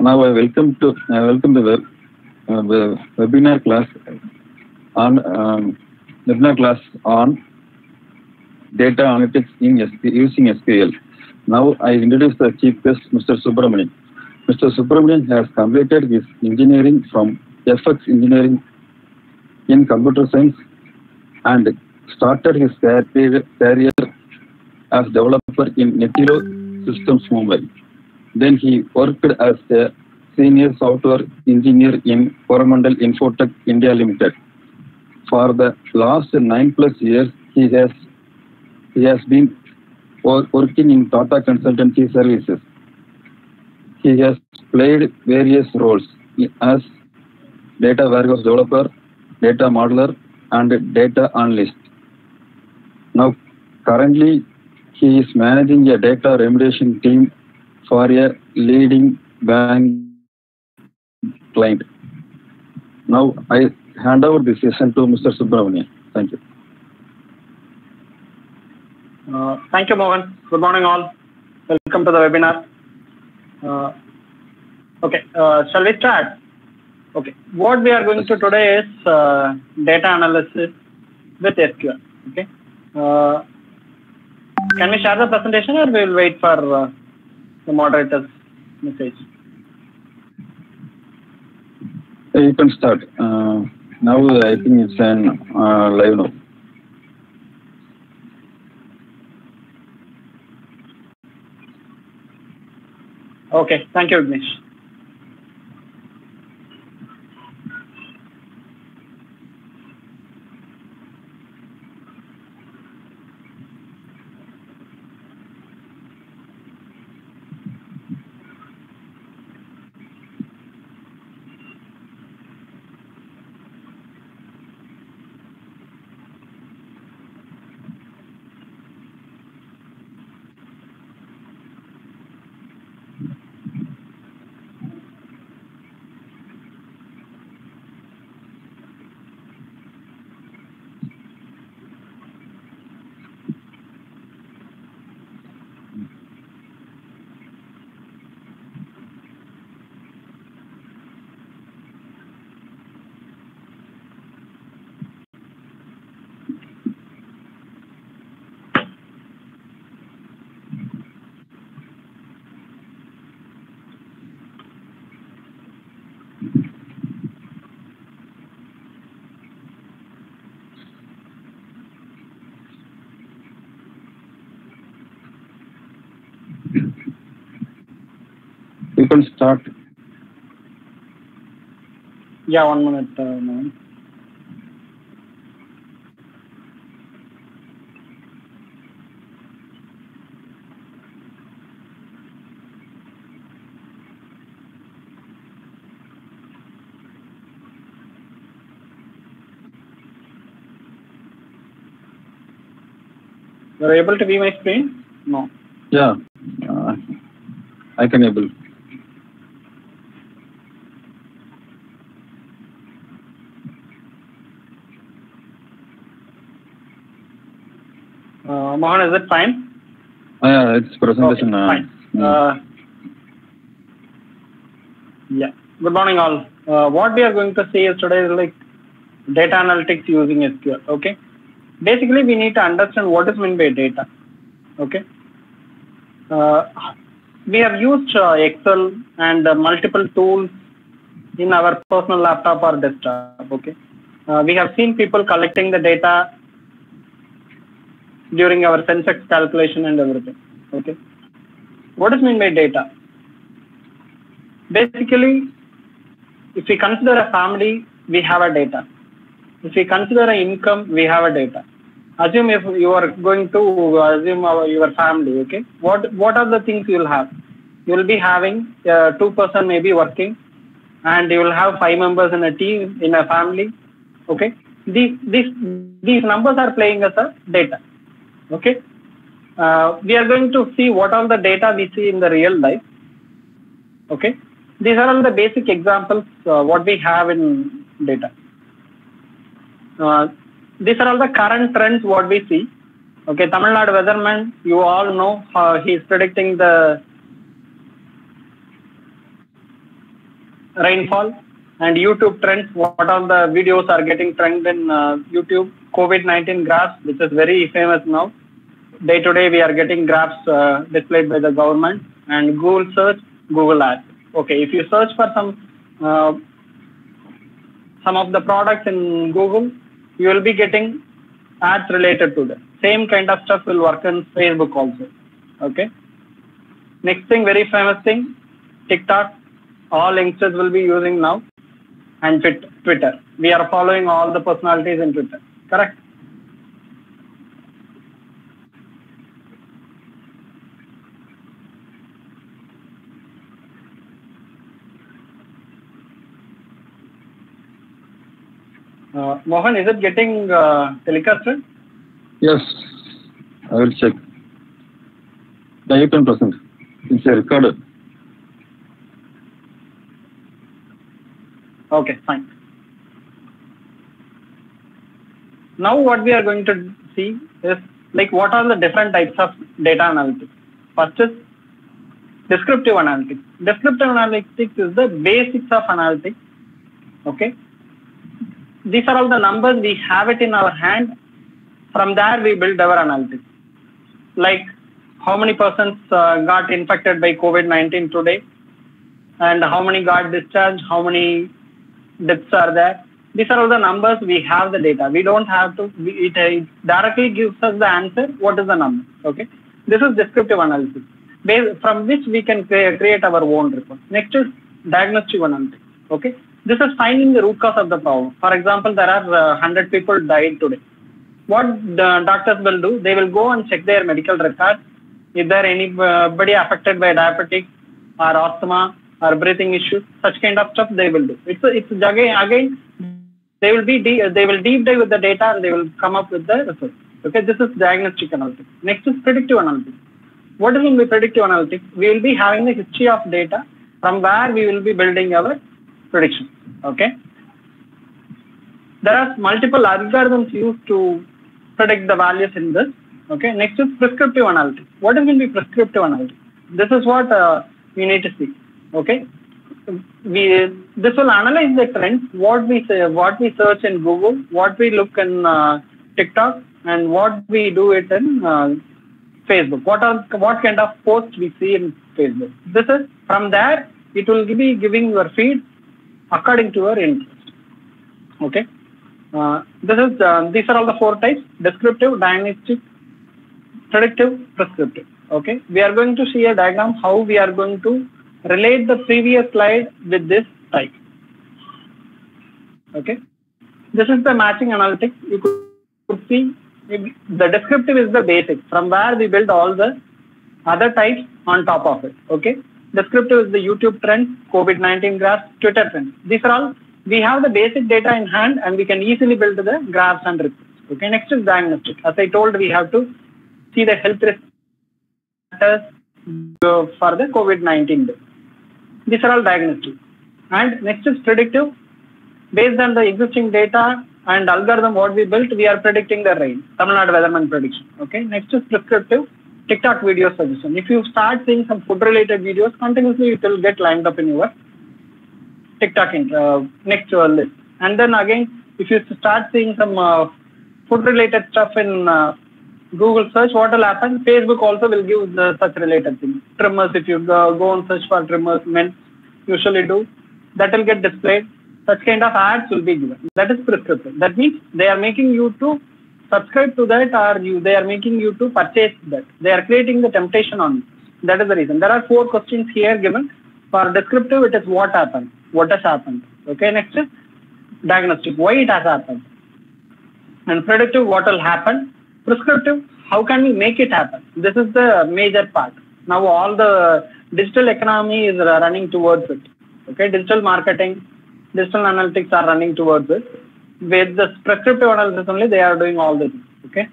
Now I welcome the webinar class on data analytics using SQL. Now I introduce the chief guest, Mr. Subramanian. Mr. Subramanian has completed his engineering from FX Engineering in computer science and started his career as developer in Netero Systems Mumbai. Then he worked as a senior software engineer in Coromandel Infotech India Limited. For the last 9+ years, he has been working in Tata Consultancy Services. He has played various roles as data warehouse developer, data modeler, and data analyst. Now, currently, he is managing a data remediation team for a leading bank client. Now, I hand over this session to Mr. Subramanian. Thank you. Thank you, Mohan. Good morning, all. Welcome to the webinar. Shall we start? Okay. What we are going to today is data analysis with SQL. Okay. Can we share the presentation, or we will wait for the moderator's message? You can start. Now I think it's an live now. Okay, thank you, Vignesh. You can start. Yeah, 1 minute, Mohan. You are able to view my screen? No. Yeah, I can able. Mohan, is it fine? Yeah, it's presentation. Okay, fine. Yeah. Good morning, all. What we are going to see is today is like data analytics using SQL. Okay. Basically, we need to understand what is meant by data. Okay. We have used Excel and multiple tools in our personal laptop or desktop. Okay. We have seen people collecting the data during our census calculation and everything. Okay. What is meant by data? Basically, if we consider a family, we have a data. If we consider an income, we have a data. Assume if you are going to assume your family, okay? What are the things you will have? You will be having 2% maybe working, and you will have 5 members in a team, in a family, okay? These numbers are playing as a data, okay? We are going to see what all the data we see in the real life, okay? These are all the basic examples what we have in data. These are all the current trends what we see. Okay, Tamil Nadu weatherman, you all know he is predicting the rainfall, and YouTube trends. What all the videos are getting trend in YouTube? COVID-19 graphs, which is very famous now. Day to day, we are getting graphs displayed by the government, and Google search, Google ads. Okay, if you search for some of the products in Google, you will be getting ads related to that. Same kind of stuff will work in Facebook also. Okay. Next thing, very famous thing, TikTok. All youngsters will be using now, and Twitter. We are following all the personalities in Twitter. Correct? Mohan, is it getting telecasted? Yes, I will check. The 18%. It's recorded. Okay, fine. Now what we are going to see is like what are the different types of data analytics. First is descriptive analytics. Descriptive analytics is the basics of analytics. Okay. These are all the numbers, we have it in our hand. From there we build our analytics. Like how many persons got infected by COVID-19 today, and how many got discharged, how many deaths are there. These are all the numbers, we have the data. We don't have to, it directly gives us the answer, what is the number. Okay. This is descriptive analysis, from which we can create our own report. Next is diagnostic analytics. Okay. This is finding the root cause of the problem. For example, there are 100 people died today. What the doctors will do, they will go and check their medical records. Is there anybody affected by diabetes or asthma or breathing issues? Such kind of stuff they will do. It's again they will deep dive with the data and they will come up with the results. Okay, this is diagnostic analytics. Next is predictive analytics. What is in the predictive analytics? We will be having the history of data from where we will be building our prediction. Okay. There are multiple algorithms used to predict the values in this. Okay. Next is prescriptive analytics. What is going to be prescriptive analytics? This is what we need to see. Okay. This will analyze the trends, what we search in Google, what we look in TikTok, and what we do it in Facebook. What kind of posts we see in Facebook. This is from there it will be giving your feed according to your interest. Okay. These are all the 4 types: descriptive, diagnostic, predictive, prescriptive. Okay. We are going to see a diagram how we are going to relate the previous slide with this type. Okay. This is the matching analytics. You could see the descriptive is the basic, from where we build all the other types on top of it. Okay. Descriptive is the YouTube trends, COVID-19 graphs, Twitter trends. These are all, we have the basic data in hand and we can easily build the graphs and reports. Okay. Next is diagnostic. As I told, we have to see the health risk for the COVID-19. These are all diagnostic. And next is predictive. Based on the existing data and algorithm what we built, we are predicting the rain. Tamil Nadu weatherman prediction. Okay. Next is prescriptive. TikTok video suggestion. If you start seeing some food related videos, continuously it will get lined up in your TikTok next to a list. And then again, if you start seeing some food related stuff in Google search, what will happen? Facebook also will give such related things. Trimmers, if you go and search for trimmers, men usually do, that will get displayed. Such kind of ads will be given. That is prescriptive. That means they are making you to subscribe to that, or they are making you to purchase that. They are creating the temptation on you. That is the reason. There are 4 questions here given. For descriptive, it is what happened, what has happened. Okay, next is diagnostic, why it has happened. And predictive, what will happen. Prescriptive, how can we make it happen. This is the major part. Now all the digital economy is running towards it. Okay, digital marketing, digital analytics are running towards it. With the prescriptive analysis only, they are doing all this. Okay.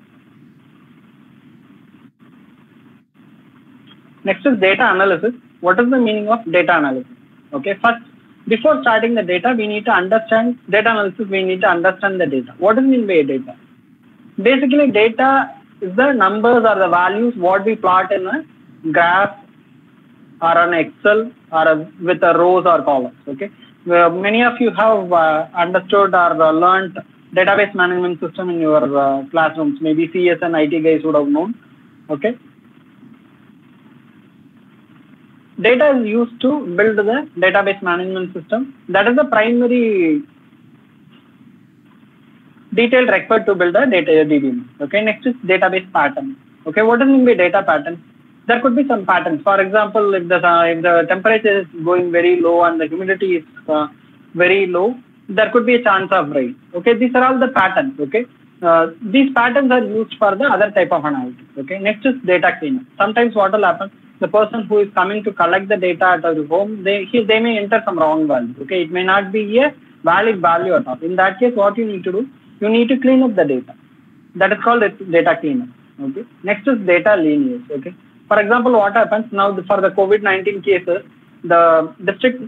Next is data analysis. What is the meaning of data analysis? Okay. First, before starting the data, we need to understand data analysis. We need to understand the data. What does it mean by data? Basically, data is the numbers or the values what we plot in a graph or an Excel or with a rows or columns. Okay. Many of you have understood or learned database management system in your classrooms. Maybe CS and IT guys would have known. Okay. Data is used to build the database management system. That is the primary detail required to build a DBMS. Okay. Next is database pattern. Okay. What does it mean by data pattern? There could be some patterns. For example, if the temperature is going very low and the humidity is very low, there could be a chance of rain. Okay, these are all the patterns. Okay, these patterns are used for the other type of analytics. Okay, next is data cleanup. Sometimes what will happen? The person who is coming to collect the data at your home, they may enter some wrong value. Okay, it may not be a valid value at all. In that case, what you need to do? You need to clean up the data. That is called data cleanup. Okay. Next is data lineage. Okay. For example, what happens now for the COVID-19 cases, the district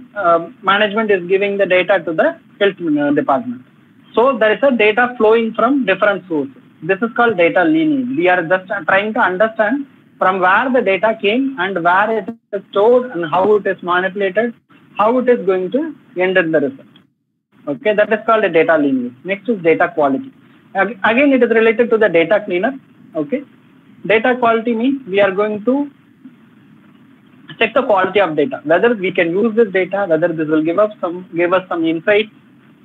management is giving the data to the health department. So there is a data flowing from different sources. This is called data lineage. We are just trying to understand from where the data came and where it is stored and how it is manipulated, how it is going to end in the result. Okay, that is called a data lineage. Next is data quality. Again, it is related to the data cleanup. Okay. Data quality means we are going to check the quality of data, whether we can use this data, whether this will give us some insight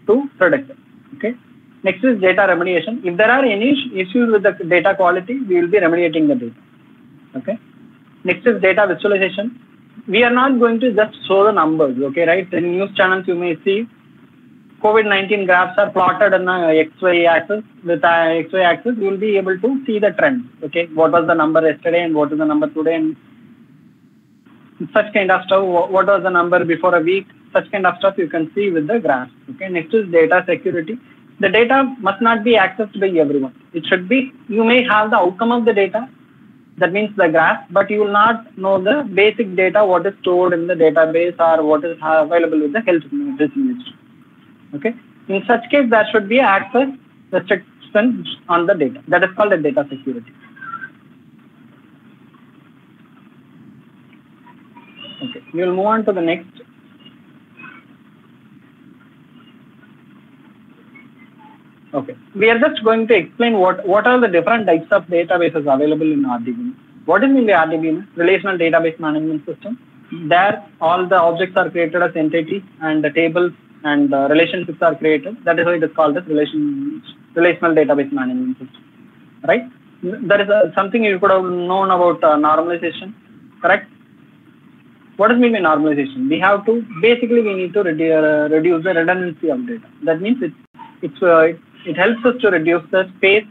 to predict it. Okay. Next is data remediation. If there are any issues with the data quality, we will be remediating the data. Okay. Next is data visualization. We are not going to just show the numbers. Okay, right? In news channels, you may see COVID-19 graphs are plotted on the XY axis. With the XY axis, you will be able to see the trend. Okay, what was the number yesterday and what is the number today, and such kind of stuff. What was the number before a week? Such kind of stuff you can see with the graph. Okay, next is data security. The data must not be accessed by everyone. It should be, you may have the outcome of the data, that means the graph, but you will not know the basic data, what is stored in the database or what is available with the health ministry. Okay. In such case, there should be access restrictions on the data. That is called a data security. Okay. We will move on to the next. Okay. We are just going to explain what are the different types of databases available in RDBMS. What is mean by RDBMS? Relational Database Management System. There, all the objects are created as entities and the tables and relationships are created. That is why it is called as relational database management system. Right? There is something you could have known about normalization. Correct? What does mean by normalization? We have to basically we need to reduce the redundancy of data. That means it helps us to reduce the space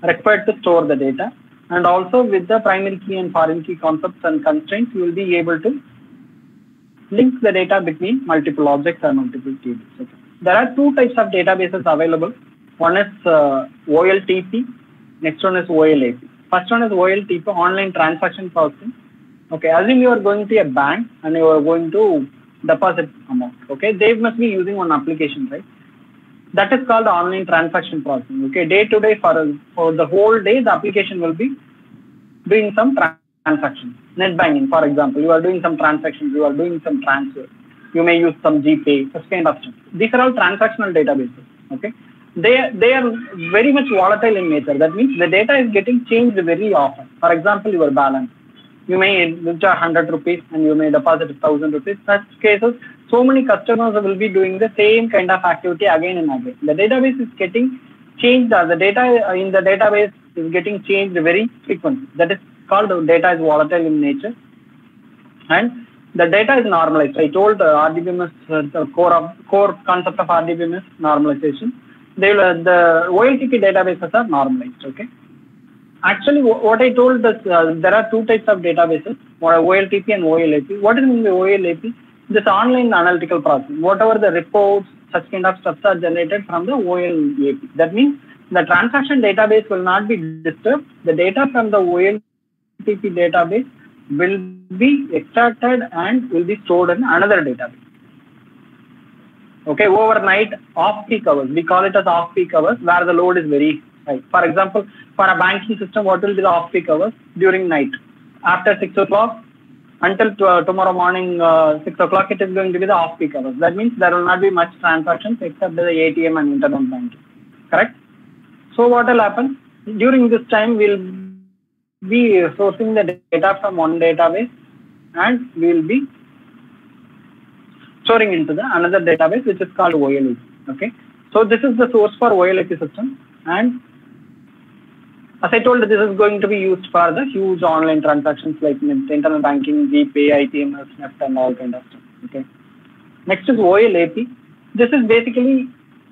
required to store the data, and also with the primary key and foreign key concepts and constraints, you will be able to link the data between multiple objects or multiple tables. Okay. There are two types of databases available. One is OLTP, next one is OLAP. First one is OLTP, online transaction processing. Okay, assume you are going to a bank and you are going to deposit amount. Okay, they must be using one application, right? That is called online transaction processing. Okay, day to day for the whole day, the application will be doing some transactions. Net banking, for example, you are doing some transactions, you are doing some transfer. You may use some GPay, such kind of stuff. These are all transactional databases. Okay, they are very much volatile in nature. That means the data is getting changed very often. For example, your balance. You may withdraw 100 rupees and you may deposit 1,000 rupees. Such cases, so many customers will be doing the same kind of activity again and again. The database is getting changed. The data in the database is getting changed very frequently. That is called data is volatile in nature. And the data is normalized. I told RDBMS, the core concept of RDBMS normalization. The OLTP databases are normalized. Okay. Actually, what I told is there are two types of databases, OLTP and OLAP. What is mean by OLAP? This online analytical process. Whatever the reports, such kind of stuff are generated from the OLAP. That means the transaction database will not be disturbed. The data from the OLTP database will be extracted and will be stored in another database. Okay, overnight off-peak hours. We call it as off-peak hours where the load is very high. For example, for a banking system, what will be the off-peak hours? During night. After 6 o'clock, until tomorrow morning 6 o'clock, it is going to be the off-peak hours. That means there will not be much transactions except the ATM and internet banking. Correct? So what will happen? During this time, we'll be sourcing the data from one database and we'll be storing into the another database which is called OLAP. Okay. So this is the source for OLAP system, and as I told, this is going to be used for the huge online transactions like internet banking, GPay, ITMS, NEFT, and all kind of stuff. Okay. Next is OLAP. This is basically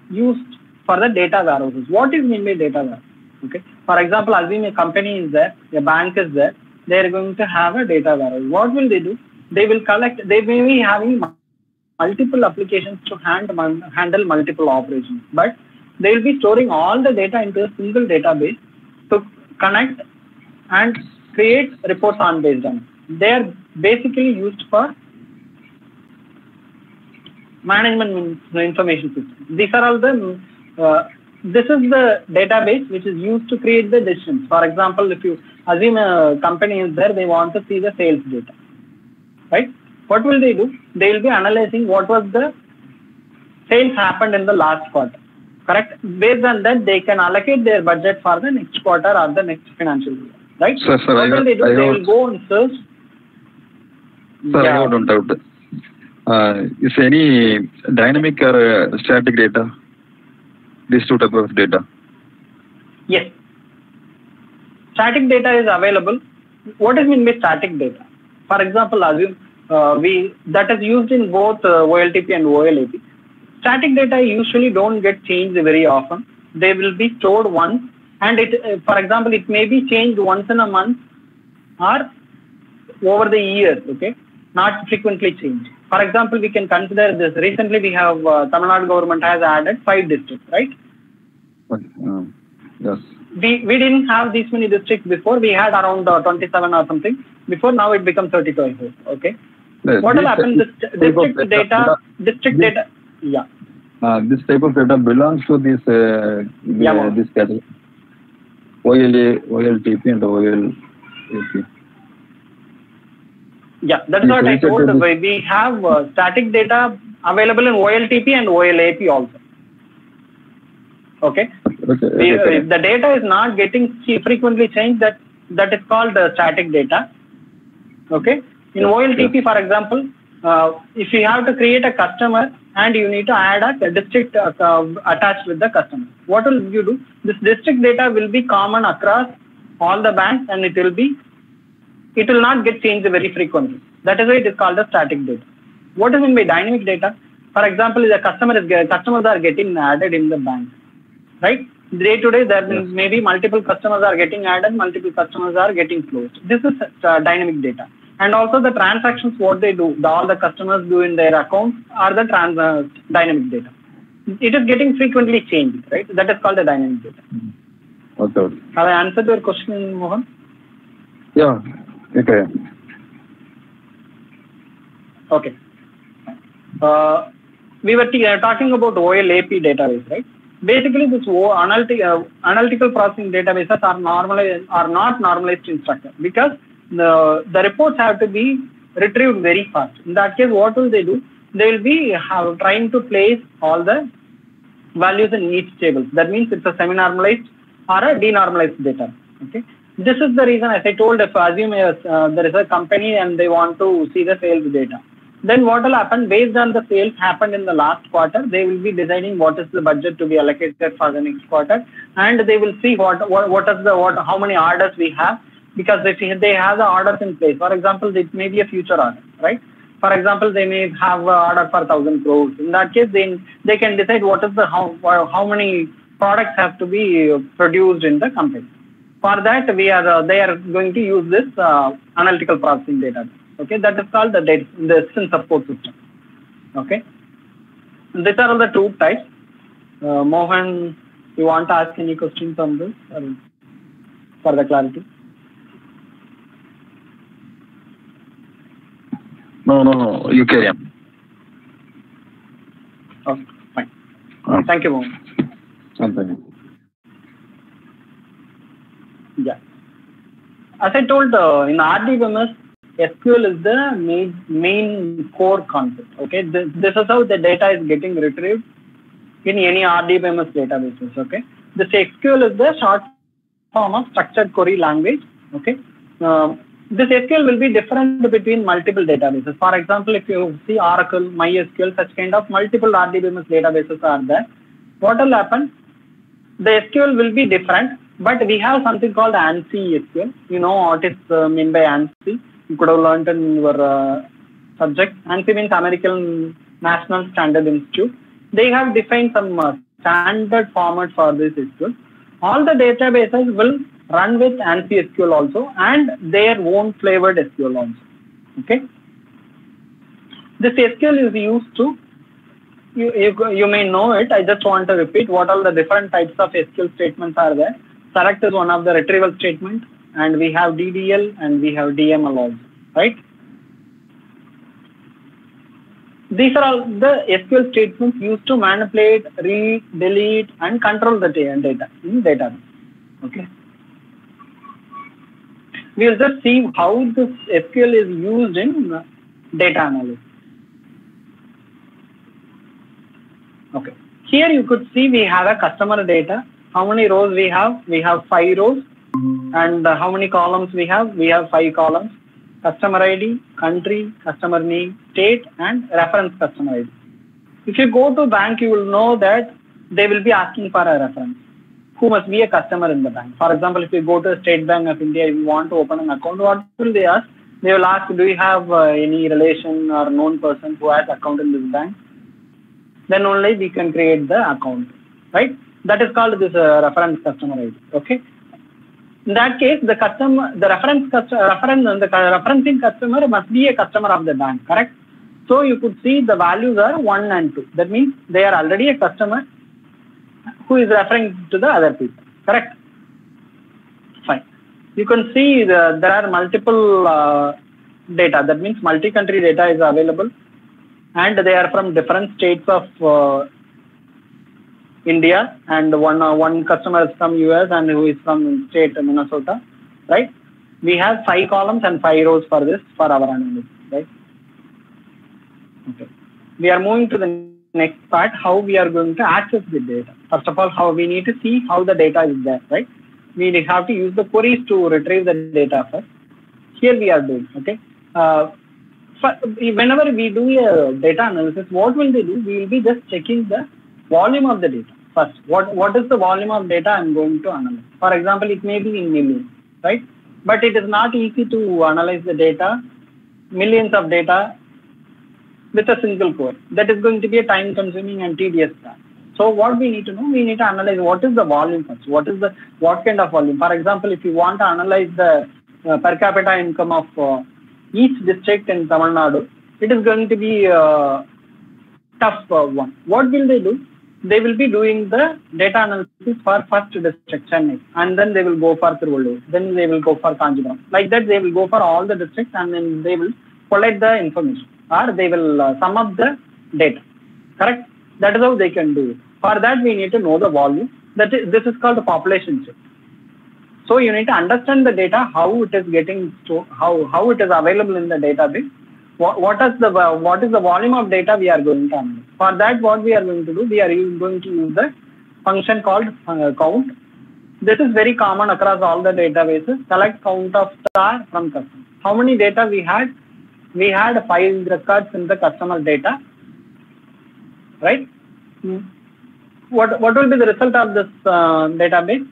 used for the data warehouses. What is meant by data warehouse? Okay. For example, assume a company is there, a bank is there, they are going to have a data warehouse. What will they do? They will collect, they may be having multiple applications to handle multiple operations, but they will be storing all the data into a single database to connect and create reports on based on. They are basically used for management information systems. These are all the this is the database which is used to create the decisions. For example, if you assume a company is there, they want to see the sales data, right? What will they do? They will be analyzing what was the sales happened in the last quarter, correct? Based on that, they can allocate their budget for the next quarter or the next financial year, right? Sir, what will they do? They will go and search. Sir, I have one doubt. Is any dynamic or static data? These two types of data. Yes. Static data is available. What is meant by static data? For example, assume that is used in both OLTP and OLAP. Static data usually don't get changed very often. They will be stored once, and it, for example, it may be changed once in a month or over the years. Okay, not frequently changed. For example, we can consider this. Recently, we have Tamil Nadu government has added 5 districts, right? Yes. We didn't have these many districts before. We had around 27 or something before. Now it becomes 32. Okay. What will happen? District data. Yeah. This type of data belongs to this this category. OLA, OLTP, and OLAP. Yeah, that's what I told. We have static data available in OLTP and OLAP also. Okay. If the data is not getting frequently changed, that is called static data. Okay. In OLTP, for example, if you have to create a customer and you need to add a district attached with the customer, what will you do? This district data will be common across all the banks, and it will not get changed very frequently. That is why it is called a static data. What is meant by dynamic data? For example, the customers are getting added in the bank, right? Day to day, there may be multiple customers are getting added, multiple customers are getting closed. This is dynamic data. And also the transactions, what they do, all the customers do in their accounts are the dynamic data. It is getting frequently changed, right? That is called the dynamic data. Okay. Have I answered your question, Mohan? Yeah. Okay. Okay. We were talking about OLAP database, right? Basically, this analytical processing databases are not normalized in structure because the reports have to be retrieved very fast. In that case, what will they do? They will be trying to place all the values in each table. That means it's a semi-normalized or a denormalized data. Okay. This is the reason, as I told, if assume there is a company and they want to see the sales data, then what will happen? Based on the sales happened in the last quarter, they will be deciding what is the budget to be allocated for the next quarter, and they will see how many orders we have. Because if they have the orders in place, for example, it may be a future order, right? For example, they may have an order for 1,000 crores. In that case, they can decide what is how many products have to be produced in the company. For that, they are going to use this analytical processing data. Okay, that is called the decision support system. Okay, these are all the 2 types. Mohan, you want to ask any questions on this for the clarity? No. You carry on. Okay, fine. Thank you, Mohan. Thank you. Yeah. As I told, in RDBMS, SQL is the main core concept. Okay, this is how the data is getting retrieved in any RDBMS databases. Okay, this SQL is the short form of structured query language. Okay, this SQL will be different between multiple databases. For example, if you see Oracle, MySQL, such kind of multiple RDBMS databases are there. What will happen? The SQL will be different, but we have something called ANSI SQL. You know what is meant by ANSI? You could have learned in your subject. ANSI means American National Standard Institute. They have defined some standard format for this SQL. All the databases will run with ANSI SQL also and their own flavored SQL also. Okay. This SQL is used to, you may know it. I just want to repeat what all the different types of SQL statements are there. Select is one of the retrieval statements, and we have DDL and we have DML also, right? These are all the SQL statements used to manipulate, read, delete, and control the data in database. Okay. We will just see how this SQL is used in data analysis. Okay. Here you could see we have a customer data. How many rows we have? We have 5 rows. And how many columns we have? We have 5 columns. Customer ID, country, customer name, state, and reference customer ID. If you go to bank, you will know that they will be asking for a reference. Who must be a customer in the bank? For example, if you go to State Bank of India, if you want to open an account, what will they ask? They will ask, do you have any relation or known person who has account in this bank? Then only we can create the account, right? That is called this reference customer ID. Okay. In that case, the referencing customer must be a customer of the bank, correct? So you could see the values are 1 and 2. That means they are already a customer who is referring to the other people, correct? Fine. You can see there are multiple data. That means multi-country data is available, and they are from different states of India, and one customer is from US and who is from state Minnesota, right? We have 5 columns and 5 rows for this, for our analysis, right? Okay. We are moving to the next part, how we are going to access the data. First of all, how we need to see how the data is there, right? We have to use the queries to retrieve the data first. Here we are doing, okay? Whenever we do a data analysis, what will they do? We will be just checking the volume of the data first. What is the volume of data I'm going to analyze? For example, it may be in millions, right? But it is not easy to analyze the data, millions of data, with a single query. That is going to be a time consuming and tedious task. So what we need to know, we need to analyze what is the volume first. What kind of volume? For example, if you want to analyze the per capita income of each district in Tamil Nadu, it is going to be a tough one. What will they do? They will be doing the data analysis for first district, Chennai, and then they will go for Tiruvallur, then they will go for Kanjipuram. Like that, they will go for all the districts, and then they will collect the information, or they will sum up the data, correct? That is how they can do it. For that, we need to know the volume. This is called the population check. So you need to understand the data, how it is getting stored, how it is available in the database. What is the volume of data we are going to analyze? For that, what we are going to do, we are going to use the function called count. This is very common across all the databases. Select count of star from customer. How many data we had? We had 5 records in the customer data, right? What will be the result of this database?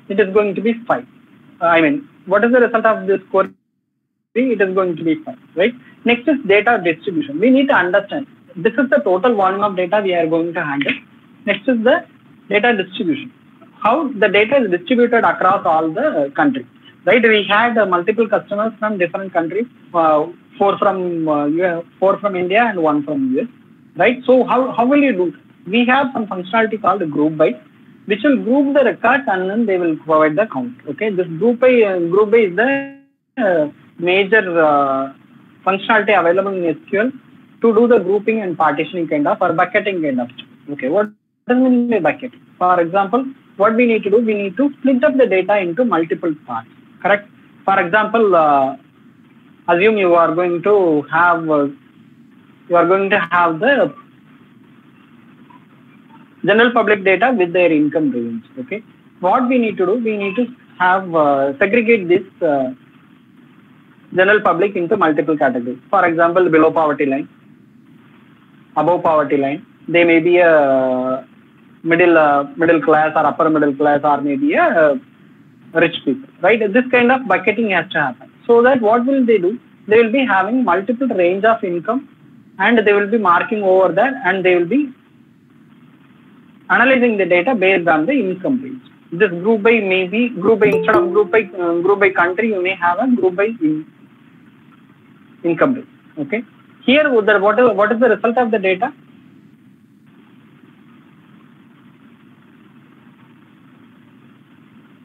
It is going to be 5. What is the result of this query? It is going to be 5, right? Next is data distribution. We need to understand. This is the total volume of data we are going to handle. Next is the data distribution. How the data is distributed across all the countries, right? We had multiple customers from different countries, 4 from India and 1 from US, right? So how will you do? We have some functionality called group by, which will group the records and then they will provide the count. Okay, this group by is the major functionality available in SQL to do the grouping and partitioning kind of, or bucketing kind of. Okay, what does it mean by bucketing? For example, what we need to do, we need to split up the data into multiple parts, correct? For example, assume you are going to have the general public data with their income range. Okay, what we need to do, we need to have segregate this general public into multiple categories. For example, below poverty line, above poverty line, they may be a middle class or upper middle class, or maybe a rich people, right? This kind of bucketing has to happen, so that what will they do? They will be having multiple range of income, and they will be marking over that, and they will be analyzing the data based on the income range. This group by maybe group by, instead of group by country, you may have a group by income range. Okay. Here, what is the result of the data?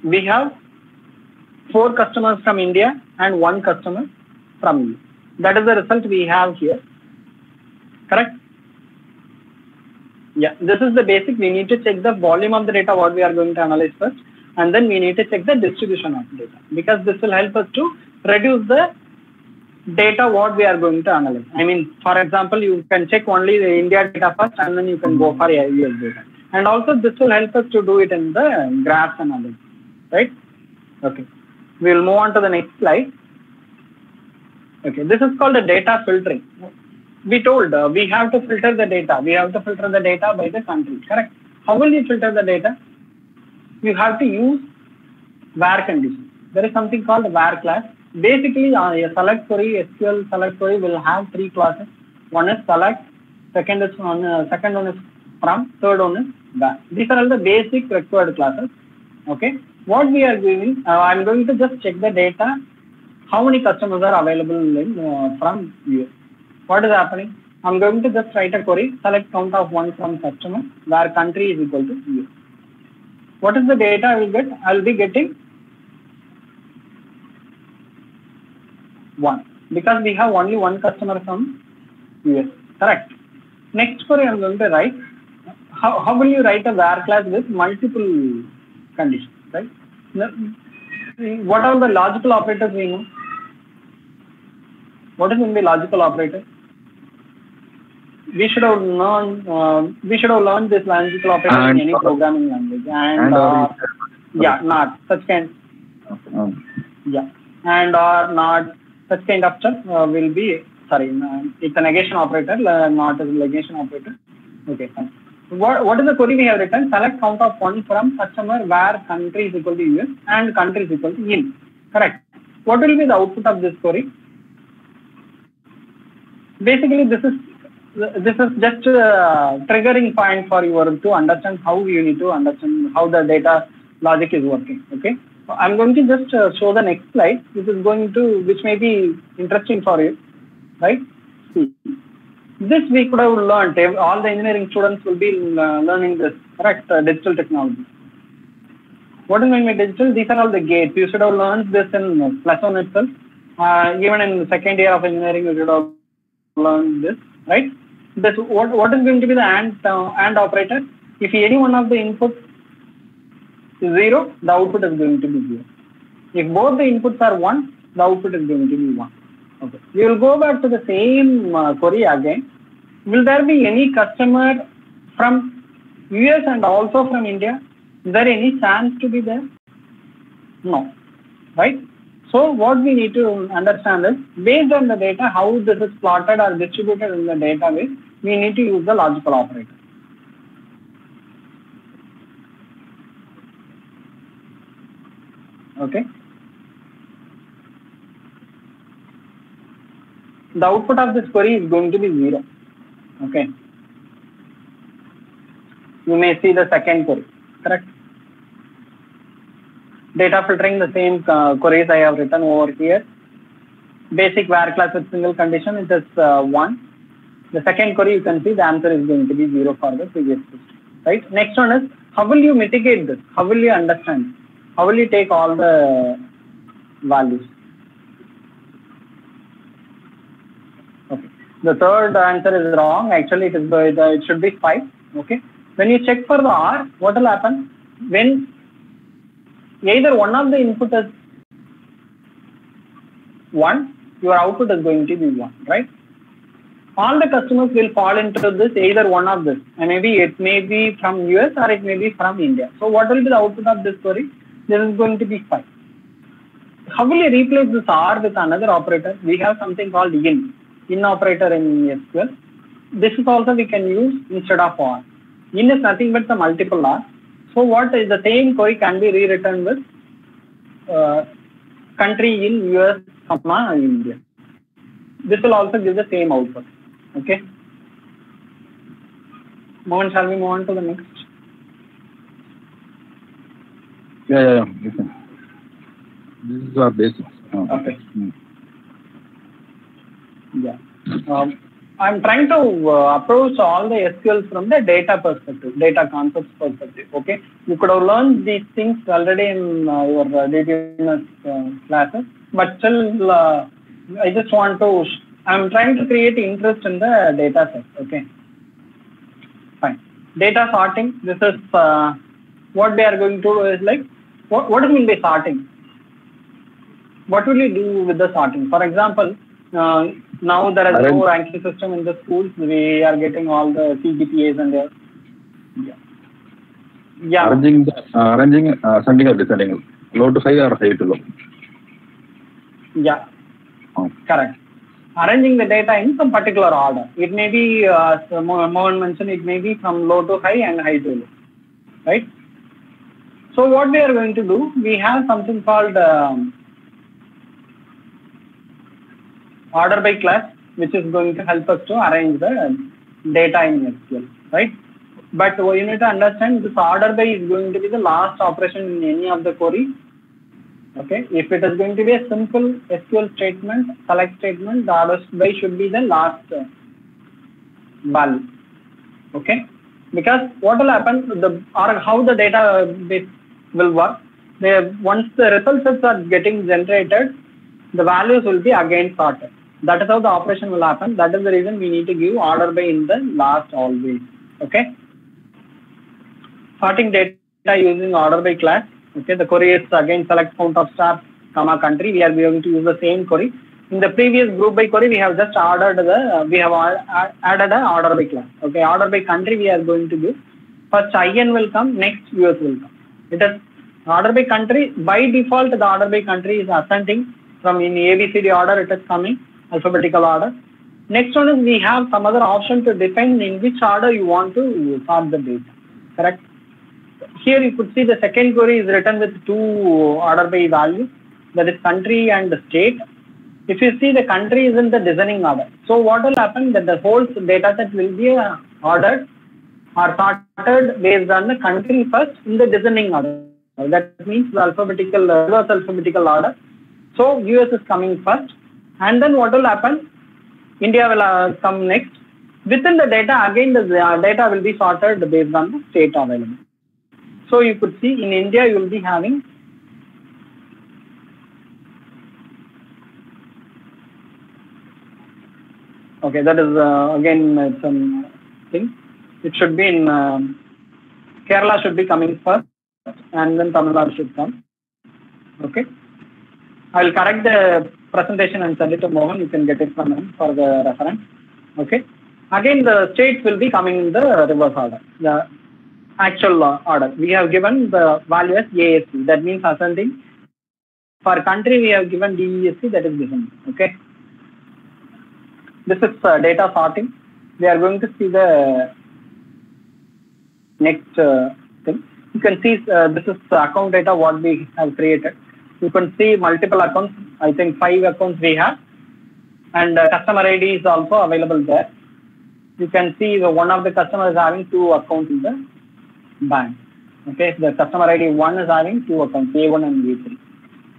We have 4 customers from India and 1 customer from EU. That is the result we have here. Correct? Yeah, this is the basic. We need to check the volume of the data, what we are going to analyze first, and then we need to check the distribution of data, because this will help us to reduce the data what we are going to analyze. I mean, for example, you can check only the India data first, and then you can go for US data. And also this will help us to do it in the graphs and others, right? Okay, we will move on to the next slide. Okay, this is called the data filtering. We told we have to filter the data. We have to filter the data by the country, correct? How will you filter the data? You have to use where condition. There is something called a where class. Basically, a select query, SQL select query will have 3 classes. One is select, second one is from, third one is where. These are all the basic required classes. Okay. What we are doing, I'm going to just check the data. How many customers are available in, from US? What is happening? I'm going to just write a query, select count of 1 from customer, where country is equal to US. What is the data I will get? I will be getting 1, because we have only 1 customer from US. Correct. Next query I'm going to write. How will you write a where class with multiple conditions, right? What are the logical operators we know? What is in the logical operator? We should have learned this logical operator in any programming language. And yeah, not such kind. Yeah, and or not such kind of stuff will be, sorry, it's a negation operator, not a negation operator. Okay, fine. What is the query we have written? Select count of 1 from customer where country is equal to US and country is equal to in. Correct. What will be the output of this query? Basically, this is just a triggering point for you to understand how you need to understand how the data logic is working. Okay. I'm going to just show the next slide. Which may be interesting for you, right? See. This we could have learned. All the engineering students will be learning this, correct? Digital technology. What is meant by digital? These are all the gates. You should have learned this in +1 itself. Even in the second year of engineering, you should have learned this, right? This what is going to be the AND operator? If any one of the inputs is 0, the output is going to be 0. If both the inputs are 1, the output is going to be 1. Okay. We will go back to the same query again. Will there be any customer from US and also from India? Is there any chance to be there? No, right? So what we need to understand is, based on the data, how this is plotted or distributed in the database, we need to use the logical operator. Okay. The output of this query is going to be 0. Okay. You may see the second query, correct? Data filtering, the same queries I have written over here. Basic where class with single condition, it is 1. The second query, you can see the answer is going to be 0 for the previous question, right? Next one is, how will you mitigate this? How will you understand? How will you take all the values? Okay. The third answer is wrong. Actually, it should be 5. Okay. When you check for the R, what will happen? When either one of the input is 1 your output is going to be 1, right? All the customers will fall into this, either one of this, and maybe it may be from US or it may be from India. So what will be the output of this query? This is going to be 5. How will you replace this OR with another operator? We have something called in operator in SQL. This is also we can use instead of OR. In is nothing but the multiple OR. So what is the same query can be rewritten with country in US, India. This will also give the same output. Okay. Mohan, shall we move on to the next? Yeah. Listen. This is our basics. Okay. Yeah. I'm trying to approach all the SQL from the data perspective, data concepts perspective. Okay. You could have learned these things already in your DBMS classes, but still, I just want to. I'm trying to create interest in the data set. Okay. Fine. Data sorting. This is what they are going to do is like. What do you mean by sorting? What will you do with the sorting? For example, now there is no ranking system in the schools. We are getting all the CGPAs and there. Yeah. Arranging ascending or descending, low to high or high to low. Yeah. Correct. Arranging the data in some particular order. It may be, Mohan mentioned, it may be from low to high and high to low. Right? So what we are going to do, we have something called order by class, which is going to help us to arrange the data in SQL, right? But you need to understand this order by is going to be the last operation in any of the query. Okay, if it is going to be a simple SQL statement, select statement, the order by should be the last value. Okay, because what will happen, how the database will work, once the result sets are getting generated, the values will be again sorted. That is how the operation will happen. That is the reason we need to give order by in the last always. Okay. Sorting data using order by class. Okay. The query is again select count of stars, comma country. We are going to use the same query. In the previous group by query, we have just added an order by class. Okay. Order by country we are going to do. First IN will come, next US will come. It is order by country. By default, the order by country is ascending. From in ABCD order, it is coming, alphabetical order. Next one is we have some other option to define in which order you want to sort the data. Correct? Here you could see the second query is written with 2 order by values, that is country and state. If you see, the country is in the descending order. So what will happen, that the whole data set will be ordered or sorted based on the country first in the descending order. That means the reverse alphabetical order. So US is coming first, and then what will happen? India will come next. Within the data, again the data will be sorted based on the state available. So you could see in India you will be having okay. That is again some thing. It should be in Kerala should be coming first, and then Tamil Nadu should come. Okay. I will correct the presentation and send it to Mohan. You can get it from him for the reference. Okay. Again, the states will be coming in the reverse order, the actual order. We have given the value as ASC, that means ascending. For country, we have given DESC, that is descending. Okay. This is data sorting. We are going to see the next thing. You can see this is the account data what we have created. You can see multiple accounts. I think 5 accounts we have, and customer ID is also available there. You can see one of the customers is having 2 accounts in the bank. Okay, the customer ID 1 is having 2 accounts, A1 and A3.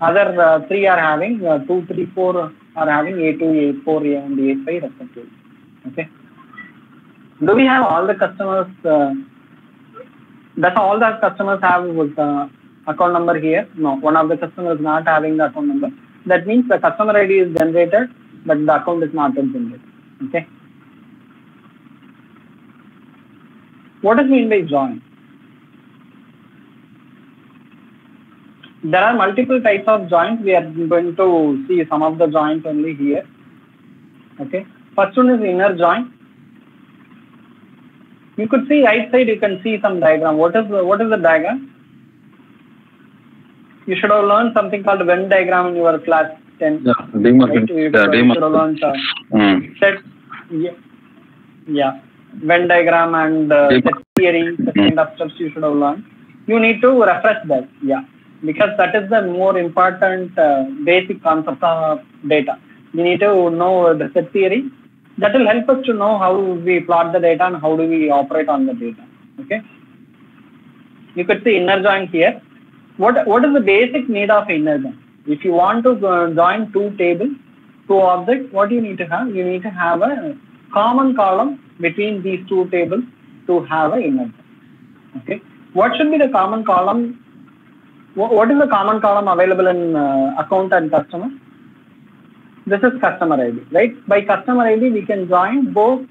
Other 3 are having 2, 3, 4 are having A2, A4, and A5 respectively. Okay. Do we have all the customers? Does all the customers have account number here? No, one of the customers is not having the account number. That means the customer ID is generated, but the account is not generated. Okay. What does mean by join? There are multiple types of joints. We are going to see some of the joints only here. Okay. First one is inner joint. You could see right side. You can see some diagram. What is the diagram? You should have learned something called Venn diagram in your class 10. Yeah, right? You should have learned set. Yeah. Venn diagram and set theory, the kind of steps you should have learned. You need to refresh that. Yeah. Because that is the more important basic concept of data. We need to know the set theory. That will help us to know how we plot the data and how do we operate on the data. Okay. You could see inner joint here. What is the basic need of inner joint? If you want to join two tables, two objects, what you need to have? You need to have a common column between these two tables to have an inner joint. Okay. What should be the common column? What is the common column available in account and customer? This is customer ID, right? By customer ID, we can join both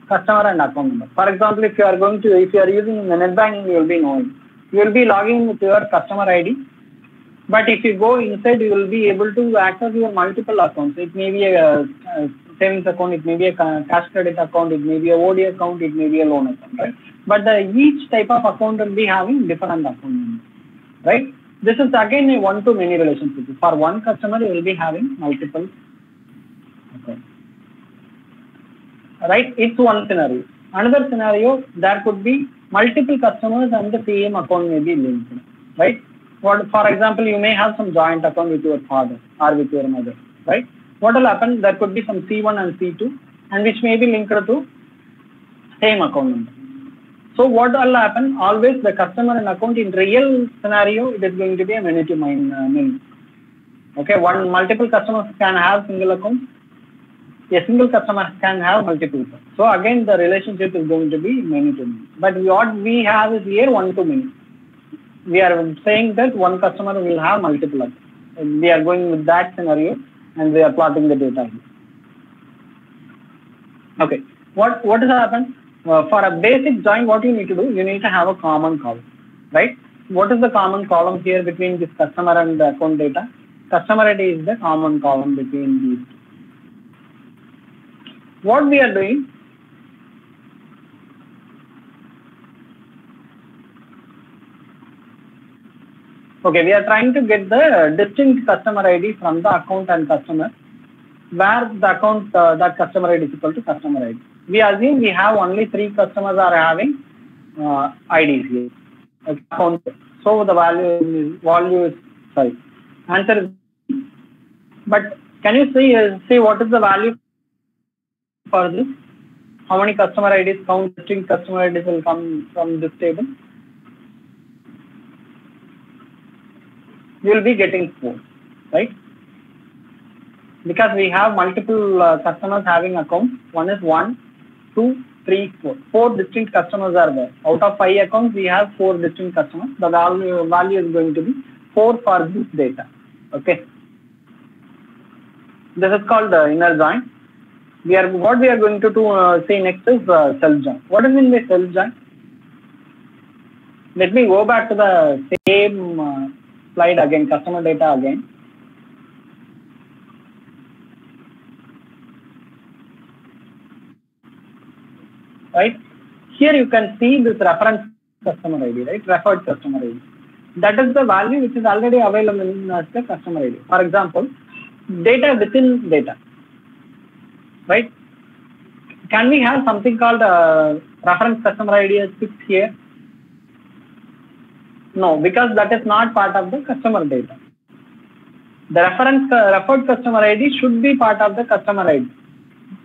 customer and account number. For example, if you are using the net banking, you will be knowing. You will be logging with your customer ID. But if you go inside, you will be able to access your multiple accounts. It may be a savings account, it may be a cash credit account, it may be a OD account, it may be a loan account, right? But each type of account will be having different account numbers, right? This is again a one-to-many relationship. For one customer, you will be having multiple accounts, right? It's one scenario. Another scenario, there could be multiple customers and the same account may be linked, right? For example, you may have some joint account with your father or with your mother, right? What will happen? There could be some C1 and C2, and which may be linked to same account number. So what will happen? Always the customer and account in real scenario, it is going to be a many to many. Okay, multiple customers can have single account. A single customer can have multiple. So again, the relationship is going to be many to many. But what we have is here one to many. We are saying that one customer will have multiple accounts. We are going with that scenario and we are plotting the data here. Okay, what has happened? For a basic join, what you need to do, you need to have a common column, right? What is the common column here between this customer and the account data? Customer ID is the common column between these two. What we are doing, okay, we are trying to get the distinct customer ID from the account and customer, where the account, that customer ID is equal to customer ID. We assume we have only 3 customers are having IDs here. Account. So the value is sorry. Answer is, but can you see what is the value for this? How many customer IDs, count distinct customer IDs will come from this table? You will be getting 4, right? Because we have multiple customers having accounts. One is 1, 2, 3, 4. 4 distinct customers are there. Out of 5 accounts, we have 4 distinct customers. The value is going to be 4 for this data. Okay. This is called the inner join. What we are going to see next is self join. What is in the self join? Let me go back to the same slide again, customer data again. Right? Here you can see this reference customer ID, right? Referred customer ID. That is the value which is already available in the customer ID. For example, data within data. Right? Can we have something called reference customer ID as fixed here? No, because that is not part of the customer data. The referred customer ID should be part of the customer ID.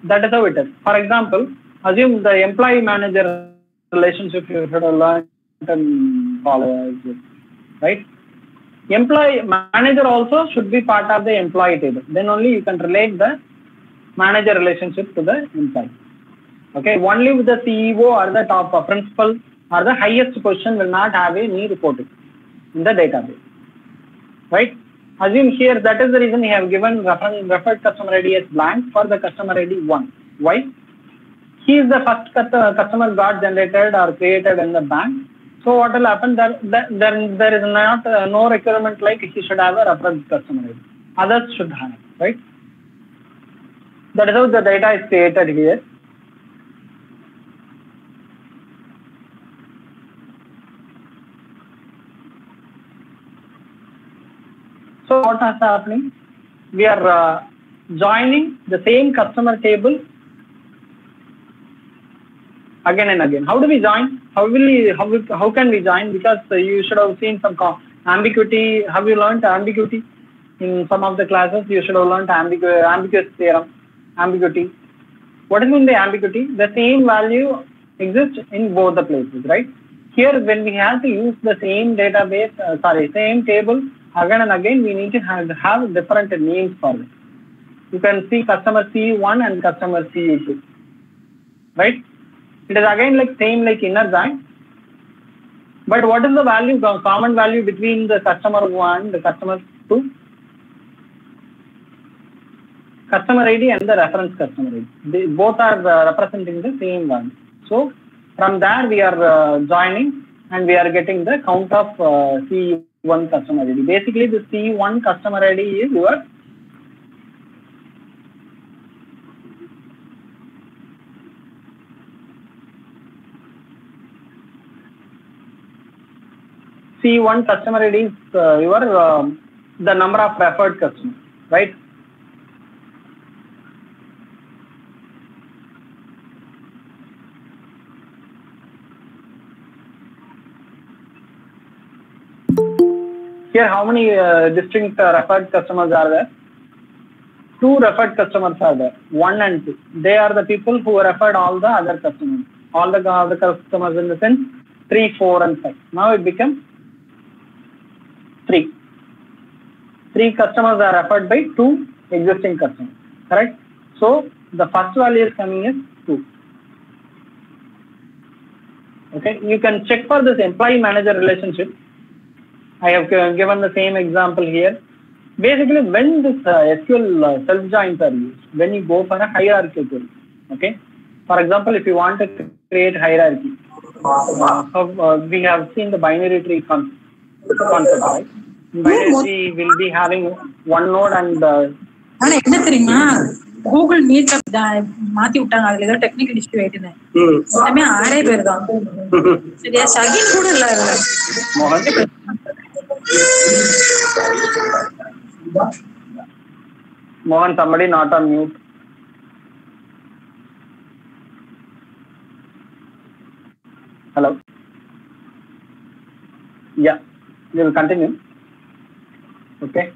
That is how it is. For example, assume the employee manager relationship you should have learned in college, right? Employee manager also should be part of the employee table. Then only you can relate the manager relationship to the employee. Okay, only with the CEO or the top principal or the highest position will not have any reporting in the database, right? Assume here that is the reason we have given referred customer ID as blank for the customer ID 1. Why? He is the first customer got generated or created in the bank. So So what will happen? There is not no requirement like he should have a reference customer ID. Others should have, right? That is how the data is created here. So what is happening? We are joining the same customer table again and again. How do we join? How can we join? Because you should have seen some ambiguity. Have you learned ambiguity in some of the classes? You should have learned ambiguous theorem, ambiguity. What is mean by ambiguity? The same value exists in both the places, right? Here, when we have to use the same database, same table again and again, we need to have different names for it. You can see customer C1 and customer C2, right? It is again like same like inner join. But what is the value, the common value between the customer 1 and the customer 2? Customer ID and the reference customer ID. They both are representing the same one. So from there we are joining and we are getting the count of C1 customer ID. Basically the C1 customer ID is your C1 customer ID is your the number of referred customers, right? Here, how many distinct referred customers are there? 2 referred customers are there, 1 and 2. They are the people who referred all the other customers. All the other customers in the sense 3, 4, and 5. Now it becomes 3. 3 customers are referred by 2 existing customers, correct? So the first value is coming as 2. Okay, you can check for this employee-manager relationship. I have given the same example here. Basically, when this SQL self-joins are used, when you go for a hierarchy query, okay? For example, if you want to create hierarchy, we have seen the binary tree concept, right? Binary tree will be having one node and Google Meet மாத்தி விட்டாங்க. அதுல ஏதோ technical issue ஆயிட்டுனே. எல்லாமே 6 பேர் தான். சரியா ஷகின் கூட இல்ல. Mohan, somebody not on mute. Hello. Yeah, we will continue. Okay.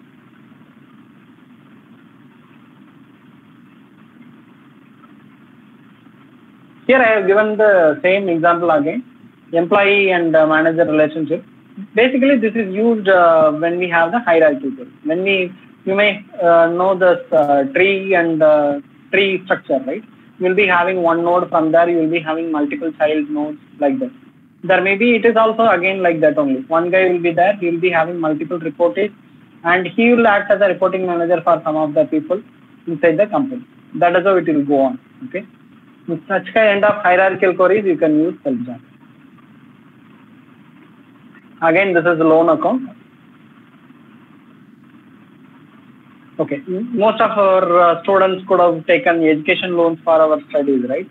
Here I have given the same example again, employee and manager relationship. Basically, this is used when we have the hierarchy. When you may know this tree and tree structure, right? You will be having one node. From there, you will be having multiple child nodes like that. There may be, it is also again like that only. One guy will be there. He will be having multiple reportees, and he will act as a reporting manager for some of the people inside the company. That is how it will go on. Okay. In such kind of hierarchical queries, you can use self-join. Again, this is a loan account. Okay, most of our students could have taken education loans for our studies, right?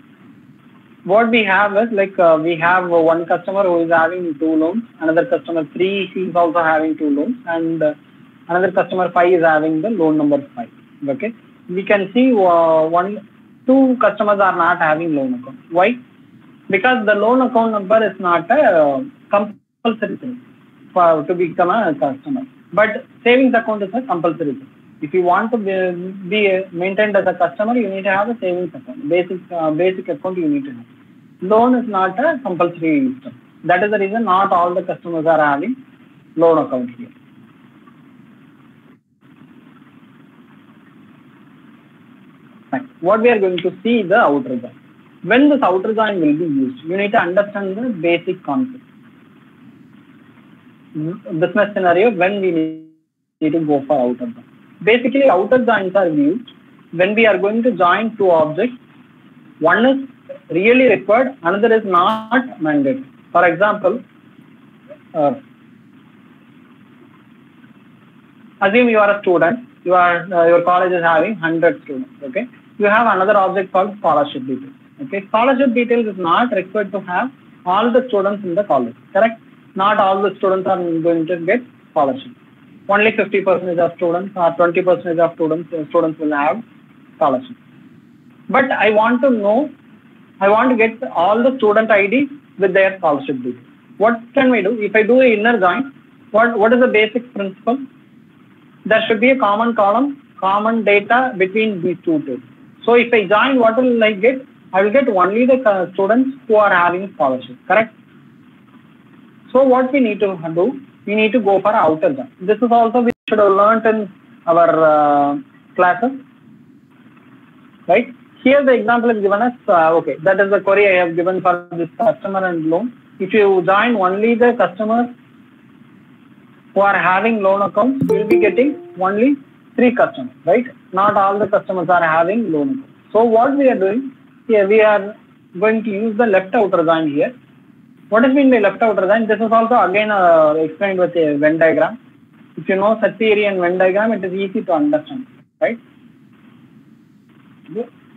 What we have is like we have one customer who is having 2 loans, another customer 3 he is also having 2 loans, and another customer 5 is having the loan number 5. Okay, we can see 2 customers are not having loan account. Why? Because the loan account number is not a compulsory thing for to become a customer, but savings account is a compulsory thing. If you want to be maintained as a customer, you need to have a savings account. Basic account you need to have. Loan is not a compulsory system. That is the reason not all the customers are having loan account here. What we are going to see the outer join. When this outer join will be used, you need to understand the basic concept. Business scenario when we need to go for outer join. Basically, outer joins are used when we are going to join 2 objects. One is really required, another is not mandatory. For example, assume you are a student, your college is having 100 students, okay? You have another object called scholarship details, okay? Scholarship details is not required to have all the students in the college, correct? Not all the students are going to get scholarship. Only 50% of students or 20% of students will have scholarship. But I want to get all the student ID with their scholarship details. What can we do? If I do an inner join, what is the basic principle? There should be a common column, common data between these two tables. So if I join, what will I get? I will get only the students who are having scholarship, correct? So what we need to do, we need to go for outer join. This is also we should have learned in our classes, right? Here the example is given as, okay, that is the query I have given for this customer and loan. If you join only the customers who are having loan accounts, you will be getting only 3 customers, right? Not all the customers are having loan accounts. So what we are doing here, we are going to use the left outer join here. What does mean by left outer join? This is also again explained with a Venn diagram. If you know set theory and Venn diagram, it is easy to understand, right?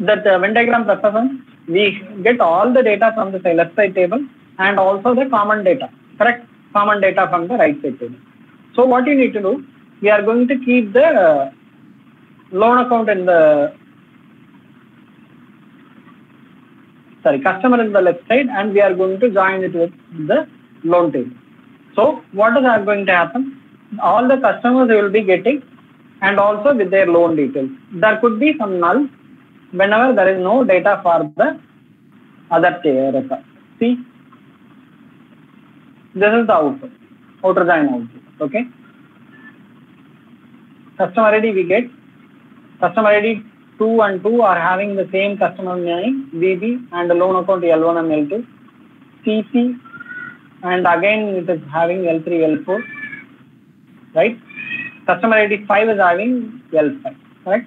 That Venn diagram represents, we get all the data from the left side table and also the common data, correct? Common data from the right side table. So what you need to do, we are going to keep the loan account in the, customer in the left side, and we are going to join it with the loan table. So what is going to happen? All the customers will be getting and also with their loan details. There could be some null whenever there is no data for the other record. See, this is the output, outer join output, okay? Customer ID we get, customer ID 2 and 2 are having the same customer name, VB, and the loan account L1 and L2, CC, and again it is having L3, L4, right? Customer ID 5 is having L5, right?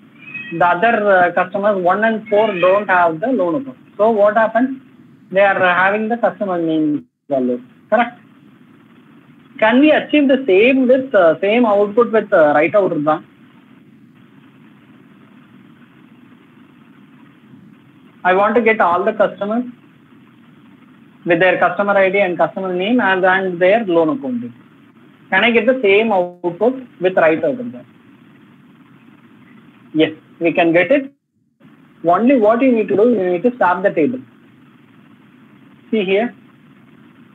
The other customers 1 and 4 don't have the loan account. So what happens? They are having the customer name value, correct? Can we achieve the same with same output with right outer join? I want to get all the customers with their customer ID and customer name and their loan account details. Can I get the same output with right outer join? Yes, we can get it. Only what you need to do, you need to swap the table. See here,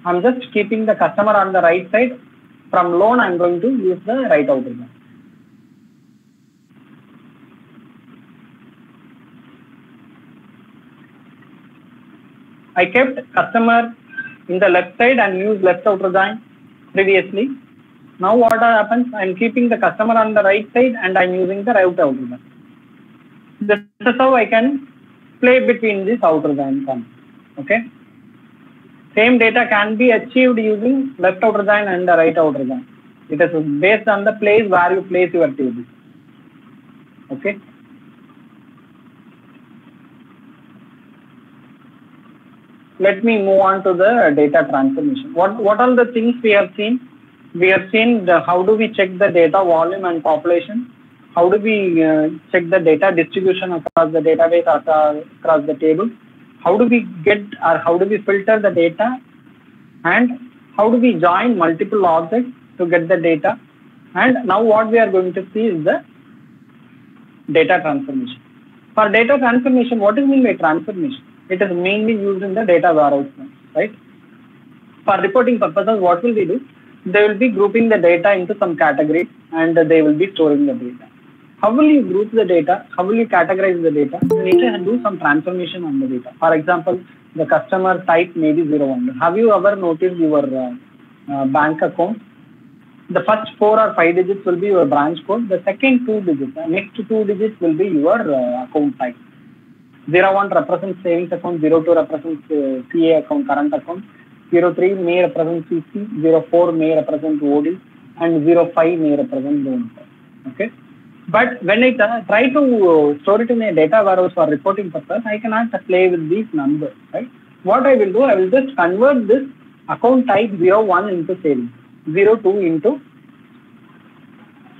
I'm just keeping the customer on the right side. From loan, I'm going to use the right outer join. I kept customer in the left side and used left outer join previously. Now what happens? I'm keeping the customer on the right side and I'm using the right outer join. This is how I can play between this outer join terms. Okay. Same data can be achieved using left outer join and the right outer join. It is based on the place where you place your table. Okay. Let me move on to the data transformation. What are the things we have seen? We have seen how do we check the data volume and population? How do we check the data distribution across the database, across the table? How do we get or how do we filter the data? And how do we join multiple objects to get the data? And now what we are going to see is the data transformation. For data transformation, what is mean by transformation? It is mainly used in the data warehouse, right? For reporting purposes, what will we do? They will be grouping the data into some categories and they will be storing the data. How will you group the data? How will you categorize the data? You need to do some transformation on the data. For example, the customer type may be 01. Have you ever noticed your bank account? The first 4 or 5 digits will be your branch code. The second 2 digits, next 2 digits will be your account type. 01 represents savings account, 02 represents CA account, current account, 03 may represent CC, 04 may represent OD, and 05 may represent loan. Okay. But when I try to store it in a data warehouse for reporting purpose, I cannot play with these numbers, right? What I will do, I will just convert this account type 01 into savings. 02 into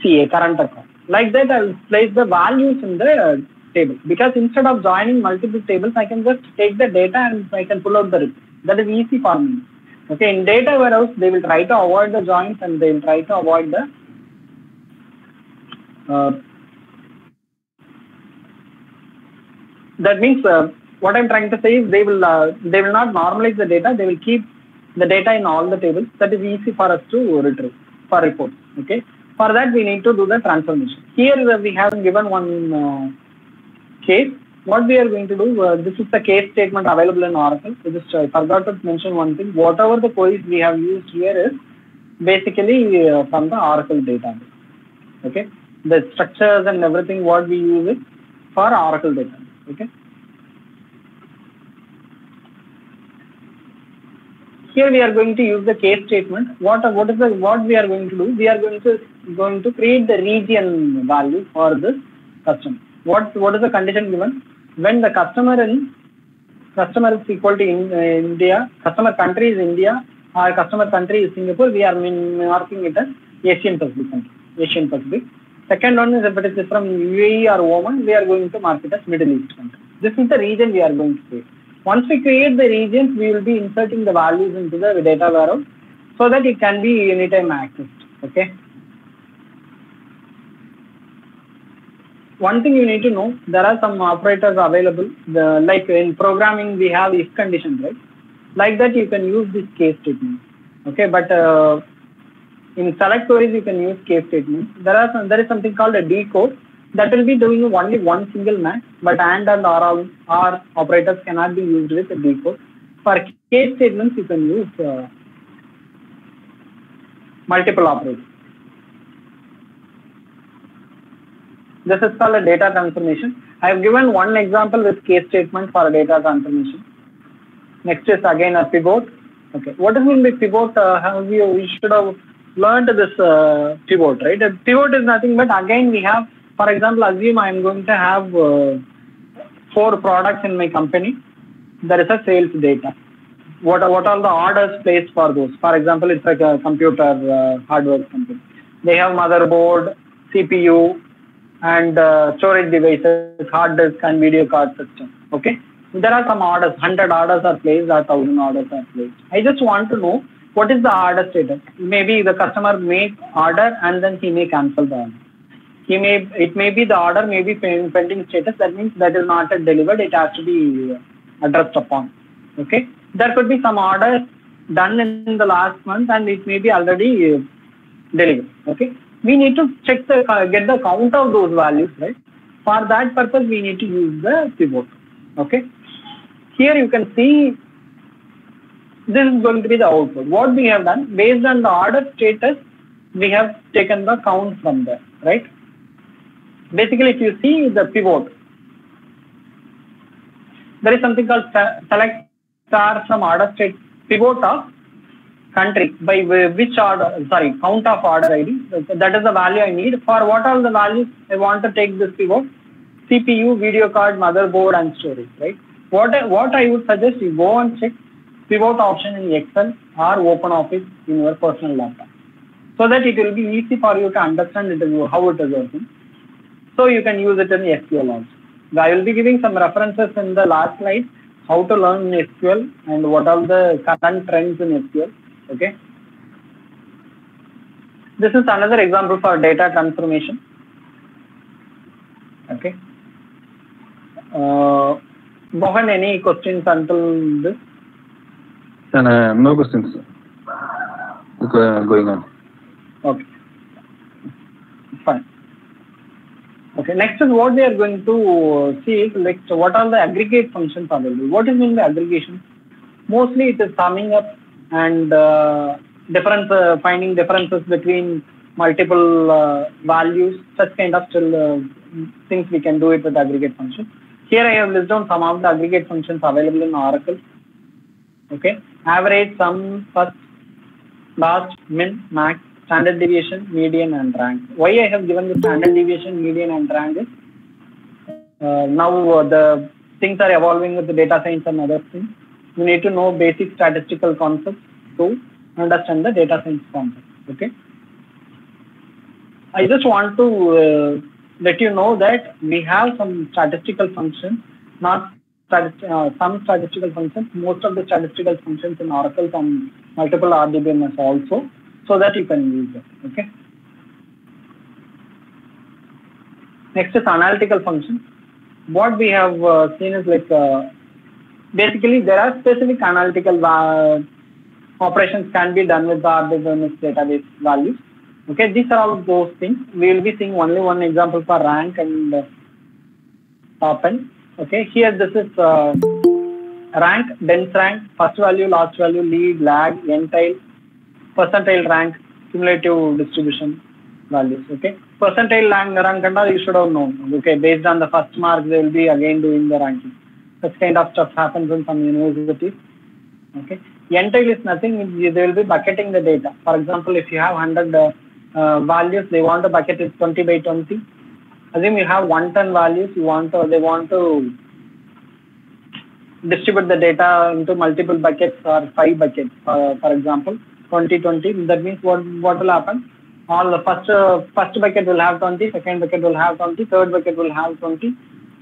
CA, current account. Like that, I will place the values in the table, because instead of joining multiple tables, I can just take the data and I can pull out the report. That is easy for me. Okay, in data warehouse, they will try to avoid the joins and they will try to avoid the that means what I'm trying to say is they will not normalize the data. They will keep the data in all the tables. That is easy for us to retrieve for reports. Okay, for that we need to do the transformation. Here we have given one case. What we are going to do, this is the case statement available in Oracle. I just forgot to mention one thing. Whatever the queries we have used here is basically from the Oracle database. Okay, the structures and everything what we use it for Oracle database. Okay. Here we are going to use the case statement. What we are going to do? We are going to create the region value for this customer. What is the condition given? When the customer is equal to India, customer country is India, or customer country is Singapore, we are marking it as Asian Pacific country, Asian Pacific. Second one is if it is from UAE or Oman, we are going to mark it as Middle East country. This is the region we are going to create. Once we create the regions, we will be inserting the values into the data warehouse so that it can be anytime accessed. Okay. One thing you need to know, there are some operators available. Like in programming, we have if conditions, right? Like that, you can use this case statement. Okay, but in select queries, you can use case statements. There is something called a decode that will be doing only one single match, but and or operators cannot be used with a decode. For case statements, you can use multiple operators. This is called a data transformation. I have given one example with case statement for a data transformation. Next is again a pivot. Okay, what does mean by pivot? We should have learned this pivot, right? A pivot is nothing but again we have, for example, assume I am going to have 4 products in my company. There is a sales data. What are the orders placed for those? For example, it's like a computer hardware company. They have motherboard, CPU, and storage devices, hard disk and video card system. Okay, there are some orders, 100 orders are placed or 1000 orders are placed. I just want to know what is the order status. Maybe the customer may order and then he may cancel the order. It may be the order may be pending status. That means that is not delivered. It has to be addressed upon. Okay, there could be some orders done in the last month and it may be already delivered. Okay. We need to check get the count of those values, right? For that purpose, we need to use the pivot. Okay. Here you can see this is going to be the output. What we have done based on the order status, we have taken the count from there, right? Basically, if you see the pivot, there is something called select star from order state pivot of country by which order, sorry, count of order ID. That is the value I need. For what are the values I want to take this pivot? CPU, video card, motherboard, and storage, right? What I would suggest you go and check pivot option in Excel or OpenOffice in your personal laptop, so that it will be easy for you to understand how it is working. So you can use it in SQL also. I will be giving some references in the last slide, how to learn SQL and what are the current trends in SQL. Okay. This is another example for data transformation. Okay. Mohan, any questions until this? No questions going on. Okay. Fine. Okay. Next is what we are going to see is like what are the aggregate functions available. What is mean by aggregation? Mostly it is summing up and finding differences between multiple values, such kind of things we can do it with aggregate functions. Here I have listed down some of the aggregate functions available in Oracle. Okay, average, sum, first, last, min, max, standard deviation, median, and rank. Why I have given the standard deviation, median, and rank is now the things are evolving with the data science and other things. You need to know basic statistical concepts to understand the data science concepts. Okay. I just want to let you know that we have some statistical functions, not some statistical functions, most of the statistical functions in Oracle from multiple RDBMS also, so that you can use it. Okay. Next is analytical functions. What we have seen is like basically there are specific analytical operations can be done with the RDBMS database values. Okay, these are all those things. We will be seeing only one example for rank and top n. Okay, here this is rank, dense rank, first value, last value, lead, lag, entile, percentile rank, cumulative distribution values. Okay, percentile rank and you should have known. Okay, based on the first mark, they will be again doing the ranking. Such kind of stuff happens in some universities. Okay, entile is nothing. They will be bucketing the data. For example, if you have 100 values, they want to bucket it 20 by 20. Assume you have 110 values. They want to distribute the data into multiple buckets or 5 buckets. For example, 20, 20. That means what will happen? All the first bucket will have 20, second bucket will have 20, third bucket will have 20,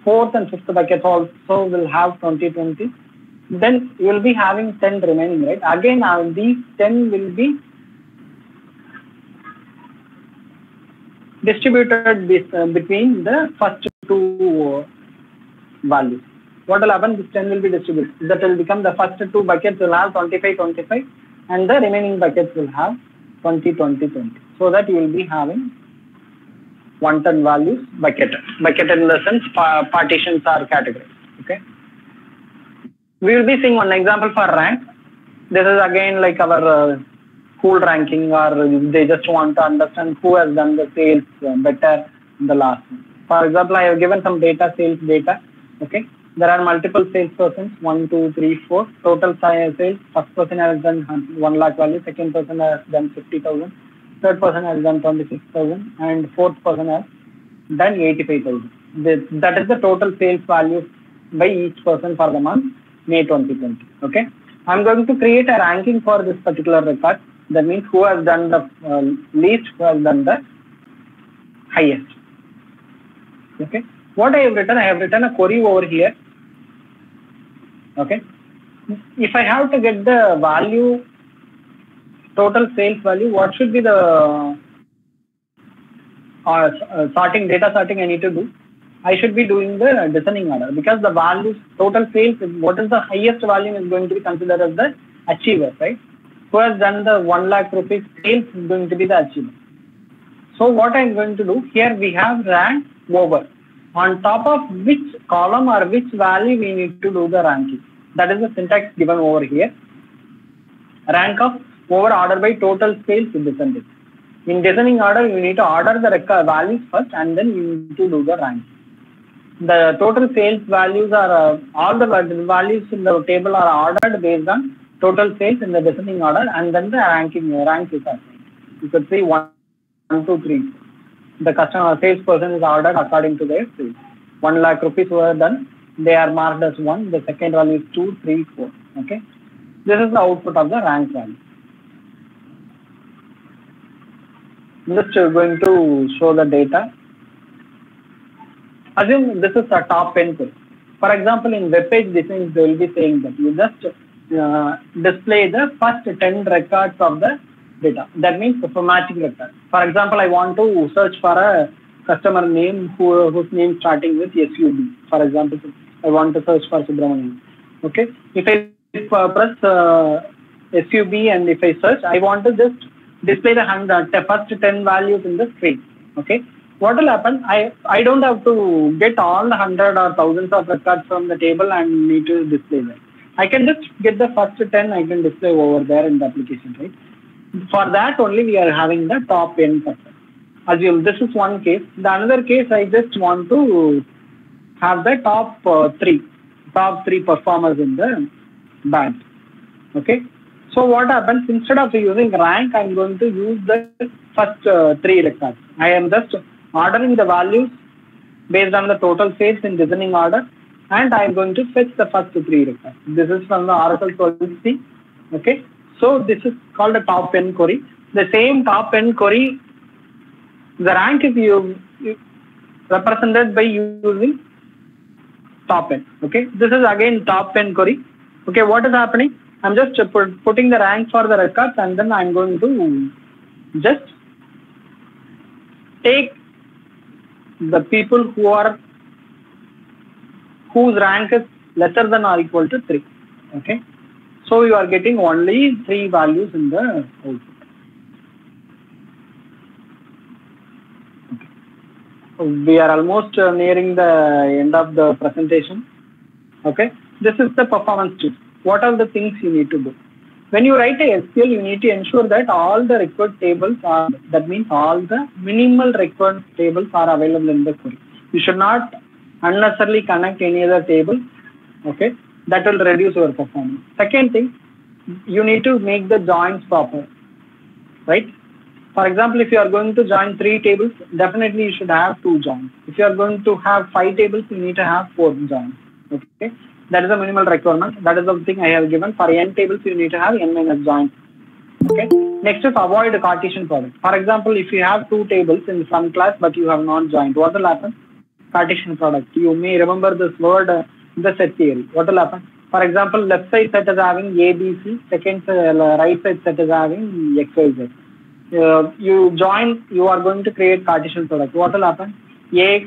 fourth and fifth bucket also will have 20, 20. Then you will be having 10 remaining, right? Again, these 10 will be distributed between the first 2 values. What will happen? This 10 will be distributed. That will become the first 2 buckets will have 25, 25, and the remaining buckets will have 20, 20, 20. So that you will be having 110 values bucketed. Bucketed in the sense partitions are categories. Okay. We will be seeing one example for rank. This is again like our pool ranking, or they just want to understand who has done the sales better in the last month. For example, I have given some sales data. Okay, there are multiple salespersons, 1, 2, 3, 4. Total sales, first person has done 1 lakh value, second person has done 50,000, third person has done 26,000, and fourth person has done 85,000. That is the total sales value by each person for the month May 2020. Okay, I'm going to create a ranking for this particular record. That means who has done the least, who has done the highest. Okay. What I have written a query over here. Okay. If I have to get the value, total sales value, what should be the data sorting I need to do? I should be doing the descending order, because the values, total sales, what is the highest value is going to be considered as the achiever, right? Who has done the 1 lakh rupees sales is going to be the achiever. So what I'm going to do, here we have rank over. On top of which column or which value we need to do the ranking. That is the syntax given over here. Rank of over order by total sales is descending. In descending order, you need to order the values first and then you need to do the ranking. The total sales values are, all the values in the table are ordered based on total sales in the descending order, and then the rank is assigned. You could see 1, 2, 3. The customer salesperson is ordered according to their sales. 1 lakh rupees were done. They are marked as 1. The second value is 2, 3, 4. Okay. This is the output of the rank value. I'm just going to show the data. Assume this is a top 10 page. For example, in web page designs, they will be saying that you just display the first 10 records of the data. That means the thematic record. For example, I want to search for a customer name whose name starting with SUB. For example, I want to search for Subramanian. Okay. If I press SUB and if I search, I want to just display the first 10 values in the screen. Okay. What will happen? I don't have to get all the 100 or thousands of records from the table and need to display them. I can just get the first 10 I can display over there in the application, right? For that only we are having the top n factor. Assume this is one case. The another case, I just want to have the top three performers in the band. Okay. So what happens, instead of using rank, I'm going to use the first 3 records. I am just ordering the values based on the total sales in descending order, and I'm going to fetch the first 3 records. This is from the Oracle 12c. Okay. So this is called a top n query. the same top n query, the rank is represented by using top n. Okay, this is again top n query. Okay, what is happening? I'm just putting the rank for the records, and then I'm going to just take the people whose rank is lesser than or equal to 3. Okay, so you are getting only 3 values in the output. Okay. We are almost nearing the end of the presentation. Okay, this is the performance tip. What are the things you need to do? When you write a SQL, you need to ensure that all the required tables are, that means all the minimal required tables are available in the query. You should not unnecessarily connect any other table. Okay, that will reduce your performance. Second thing, you need to make the joins proper, right? For example, if you are going to join 3 tables, definitely you should have 2 joins. If you are going to have 5 tables, you need to have 4 joins. Okay, that is a minimal requirement. That is the thing I have given. For n tables, you need to have n minus joins. Okay. Next is avoid a Cartesian product. For example, if you have 2 tables in some class but you have not joined, what will happen? Cartesian product. You may remember this word in the set theory. What will happen? For example, left side set is having A, B, C. Second right side set is having X, Y, Z. You join. You are going to create Cartesian product. What will happen? AX,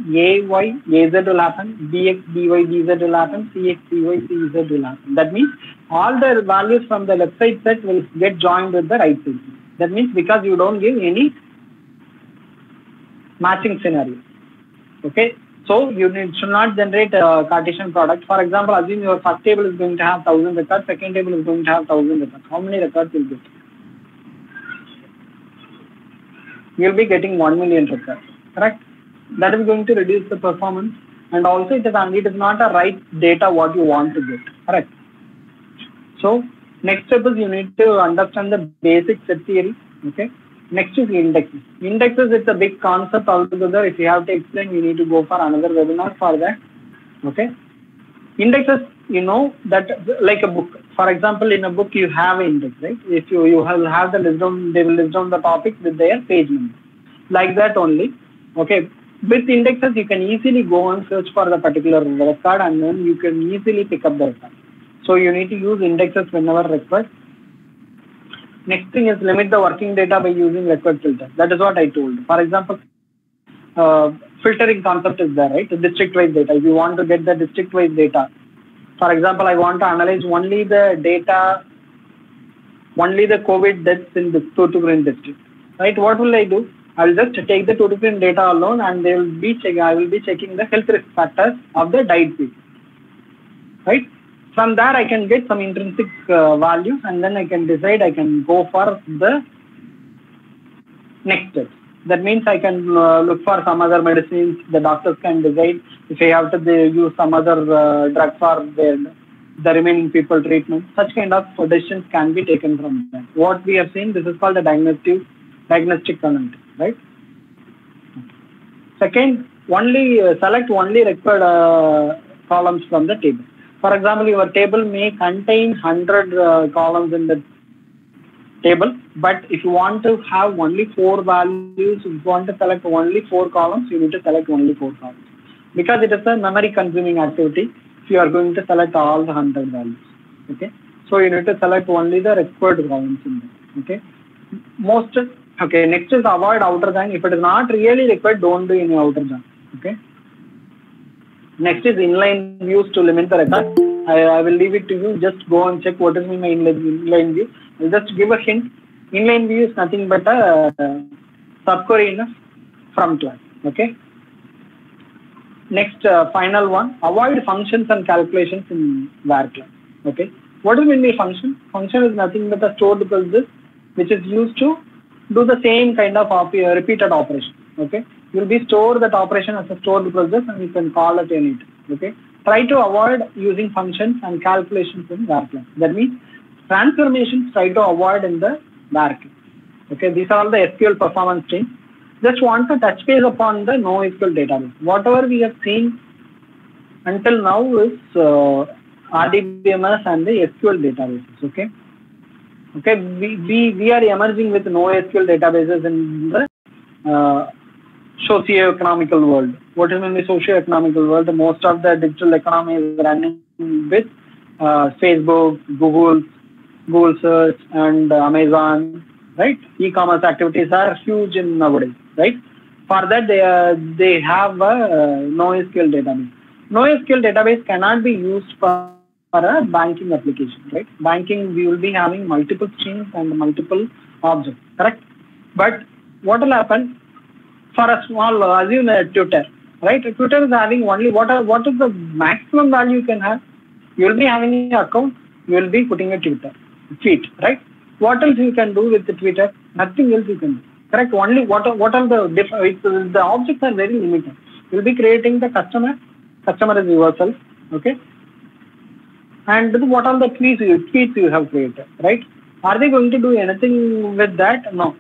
AY, AZ will happen, BX, BY, BZ will happen, CX, CY, CZ will happen. That means all the values from the left side set will get joined with the right side. That means because you don't give any matching scenario. Okay, so you should not generate a Cartesian product. For example, assume your first table is going to have 1000 records, second table is going to have 1000 records. How many records will you get? You will be getting 1 million records, correct? That is going to reduce the performance, and also it is not a right data what you want to get, correct? So next step is you need to understand the basic set theory. Okay. Next is indexes. Indexes, it's a big concept altogether. If you have to explain, you need to go for another webinar for that. Okay. Indexes, you know that like a book. For example, in a book you have an index, right? If you will have the list down, they will list down the topics with their page number. Like that only. Okay. With indexes, you can easily go and search for the particular record, and then you can easily pick up the record. So you need to use indexes whenever required. Next thing is limit the working data by using record filter. That is what I told. For example, filtering concept is there, right? The district-wise data. If you want to get the district-wise data, for example, I want to analyze only the data, only the COVID deaths in the Tuticorin district, right? What will I do? I will just take the Tuticorin data alone, and I will be checking the health risk factors of the died people, right? From there, I can get some intrinsic values, and then I can decide I can go for the next steps. That means I can look for some other medicines. The doctors can decide if I have to use some other drug for the remaining people treatment. Such kind of decisions can be taken from that. What we have seen, this is called a diagnostic analytics, right? Second, select only required columns from the table. For example, your table may contain 100 columns in the table, but if you want to have only 4 values, if you want to select only 4 columns, you need to select only 4 columns, because it is a memory consuming activity if you are going to select all the 100 values. Okay, so you need to select only the required columns in there. Okay, okay, next is avoid outer join. If it is not really required, don't do any outer join. Okay. Next is inline views to limit the record. I will leave it to you. Just go and check what is my inline view. I'll just give a hint. Inline view is nothing but a subquery in a from class. Okay. Next, final one. Avoid functions and calculations in var class. Okay. What do you mean by function? Function is nothing but a stored process which is used to do the same kind of repeated operation. Okay. You will be store that operation as a stored process, and you can call it any time. Okay. Try to avoid using functions and calculations in var class. That means transformations try to avoid in the var class. Okay. These are all the SQL performance things. Just want to touch base upon the NoSQL database. Whatever we have seen until now is RDBMS and the SQL databases. Okay. Okay, we are emerging with NoSQL databases in the socio-economical world. What is in the socio-economical world? Most of the digital economy is running with Facebook, Google search, and Amazon, right? E-commerce activities are huge in nowadays, right? For that, they have a NoSQL database. NoSQL database cannot be used for a banking application, right? Banking, we will be having multiple streams and multiple objects, correct? But what will happen for a small, assume Twitter, right? Twitter is having only what is the maximum value you can have? You will be having an account, you will be putting a tweet, right? What else you can do with the Twitter? Nothing else you can do, correct? Only what are the objects are very limited. You will be creating the customer is yourself, okay? And what are the tweets you have created, right? Are they going to do anything with that? No.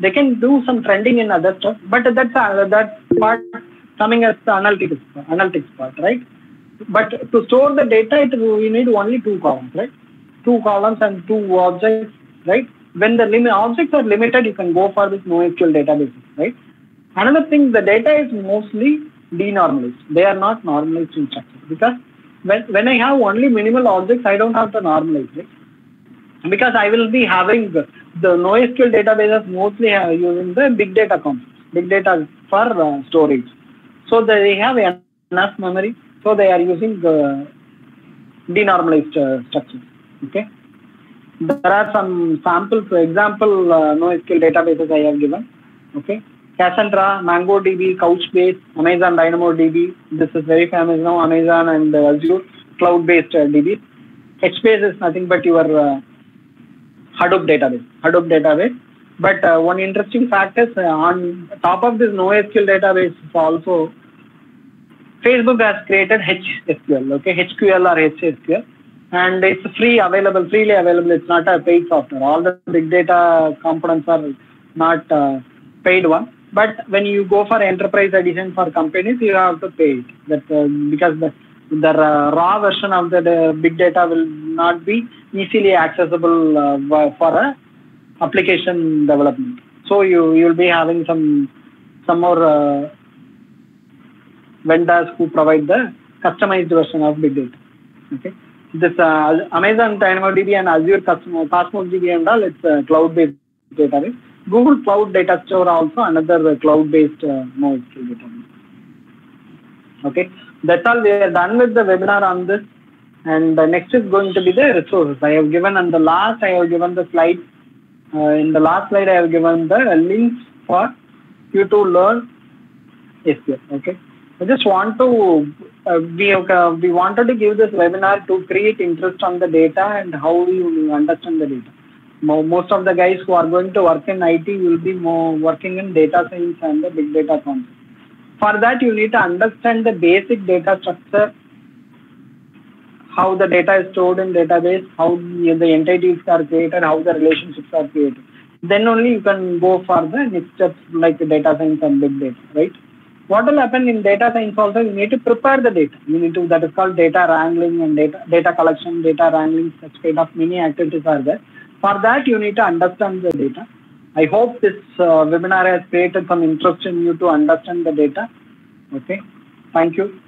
They can do some trending in other stuff, but that's part coming as the analytics part, right? But to store the data, you need only 2 columns, right? 2 columns and 2 objects, right? When the objects are limited, you can go for this NoSQL databases, right? Another thing, the data is mostly denormalized. They are not normalized in structure, because when I have only minimal objects, I don't have to normalize, right? Because I will be having the NoSQL databases mostly using the big data concepts, big data for storage. So they have enough memory, so they are using the denormalized structures, okay? There are some samples, for example, NoSQL databases I have given, okay? Cassandra, MongoDB, Couchbase, Amazon DynamoDB. This is very famous now, Amazon and Azure cloud-based DB. HBase is nothing but your Hadoop database. But one interesting fact is on top of this NoSQL database also, Facebook has created HSQL, okay, HQL or HSQL, and it's freely available. It's not a paid software. All the big data components are not paid one. But when you go for enterprise edition for companies, you have to pay it. That because the raw version of the big data will not be easily accessible for a application development. So you will be having some more vendors who provide the customized version of big data. Okay, this Amazon DynamoDB and Azure Cosmos DB and all, it's a cloud-based database. Google Cloud Data Store also another cloud-based NoSQL database. Okay, that's all. We are done with the webinar on this, and next is going to be the resources. I have given on the last. I have given the slide. In the last slide, I have given the links for you to learn SQL. Okay, I just want to we wanted to give this webinar to create interest on the data and how you understand the data. Most of the guys who are going to work in IT will be more working in data science and the big data concept. For that, you need to understand the basic data structure, how the data is stored in database, how the entities are created, how the relationships are created. Then only you can go for the next steps like the data science and big data, right? What will happen in data science also, you need to prepare the data. You need to, that is called data wrangling and data collection, data wrangling, such kind of many activities are there. For that, you need to understand the data. I hope this webinar has created some interest in you to understand the data. Okay, thank you.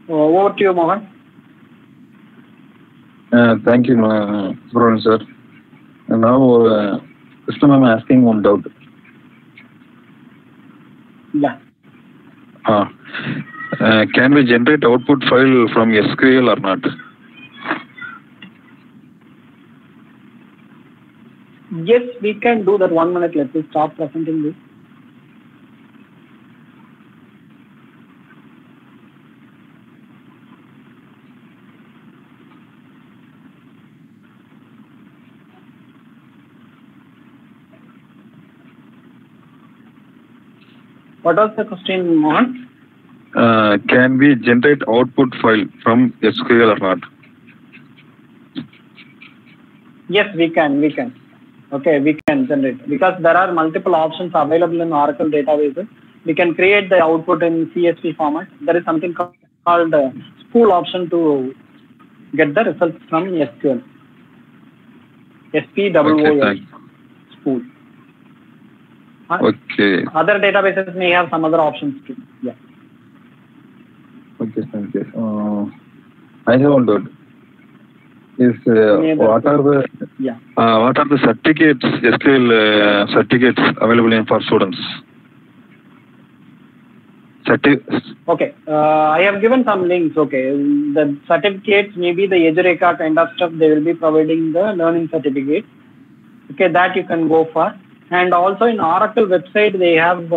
Over to you, Mohan. Thank you, Varun sir. And now, Krishna ma'am asking one doubt. Yeah. Can we generate output file from SQL or not? Yes, we can do that. 1 minute, let me stop presenting this. What was the question, Mohan? Can we generate output file from SQL or not? Yes, we can. Okay, we can generate, because there are multiple options available in Oracle databases. We can create the output in CSV format. There is something called spool option to get the results from SQL. SPOOL. Spool. Okay. Other databases may have some other options too. Yeah. Okay, thank you. I have one doubt. What are the certificates, SQL certificates available for students? Okay, I have given some links. Okay, the certificates, maybe the Edureka kind of stuff, they will be providing the learning certificate. Okay, that you can go for. And also in Oracle website, they have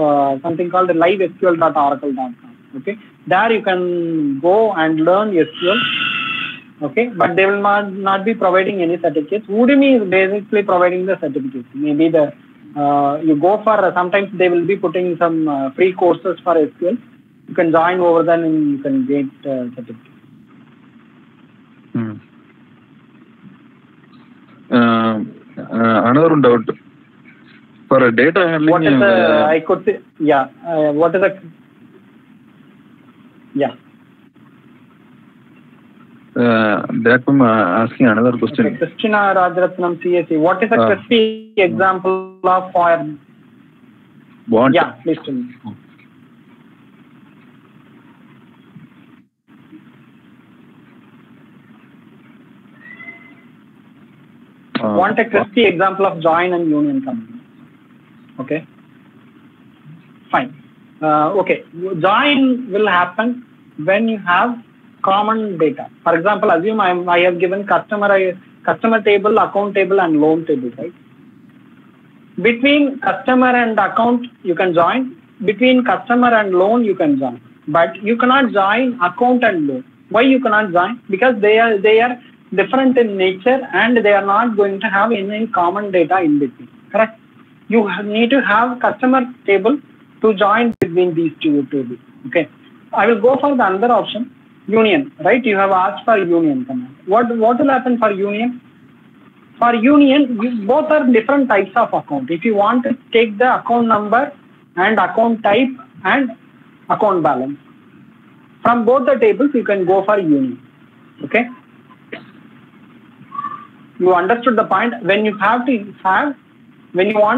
something called livesql.oracle.com. Okay, there you can go and learn SQL. Okay, but they will not be providing any certificates. Udemy is basically providing the certificates. Maybe you go for, sometimes they will be putting some free courses for SQL. You can join over them and you can get certificates. Another doubt. For data handling, what is the, I could say, yeah, what is the, yeah. That I'm asking another question. Okay, Christina Rajaratnam, CSE. What is a crispy example of fire? Want? Yeah, please tell me. Want a crispy example of join and union command. Okay. Fine. Okay. Join will happen when you have common data. For example, assume I have given customer table, account table, and loan table, right? Between customer and account, you can join. Between customer and loan, you can join. But you cannot join account and loan. Why you cannot join? Because they are different in nature and they are not going to have any common data in between. Correct? You need to have customer table to join between these two tables. Okay. I will go for the other option. Union, right? You have asked for union command. What will happen for union? For union, both are different types of account. If you want to take the account number and account type and account balance, from both the tables, you can go for union. Okay? You understood the point. When you want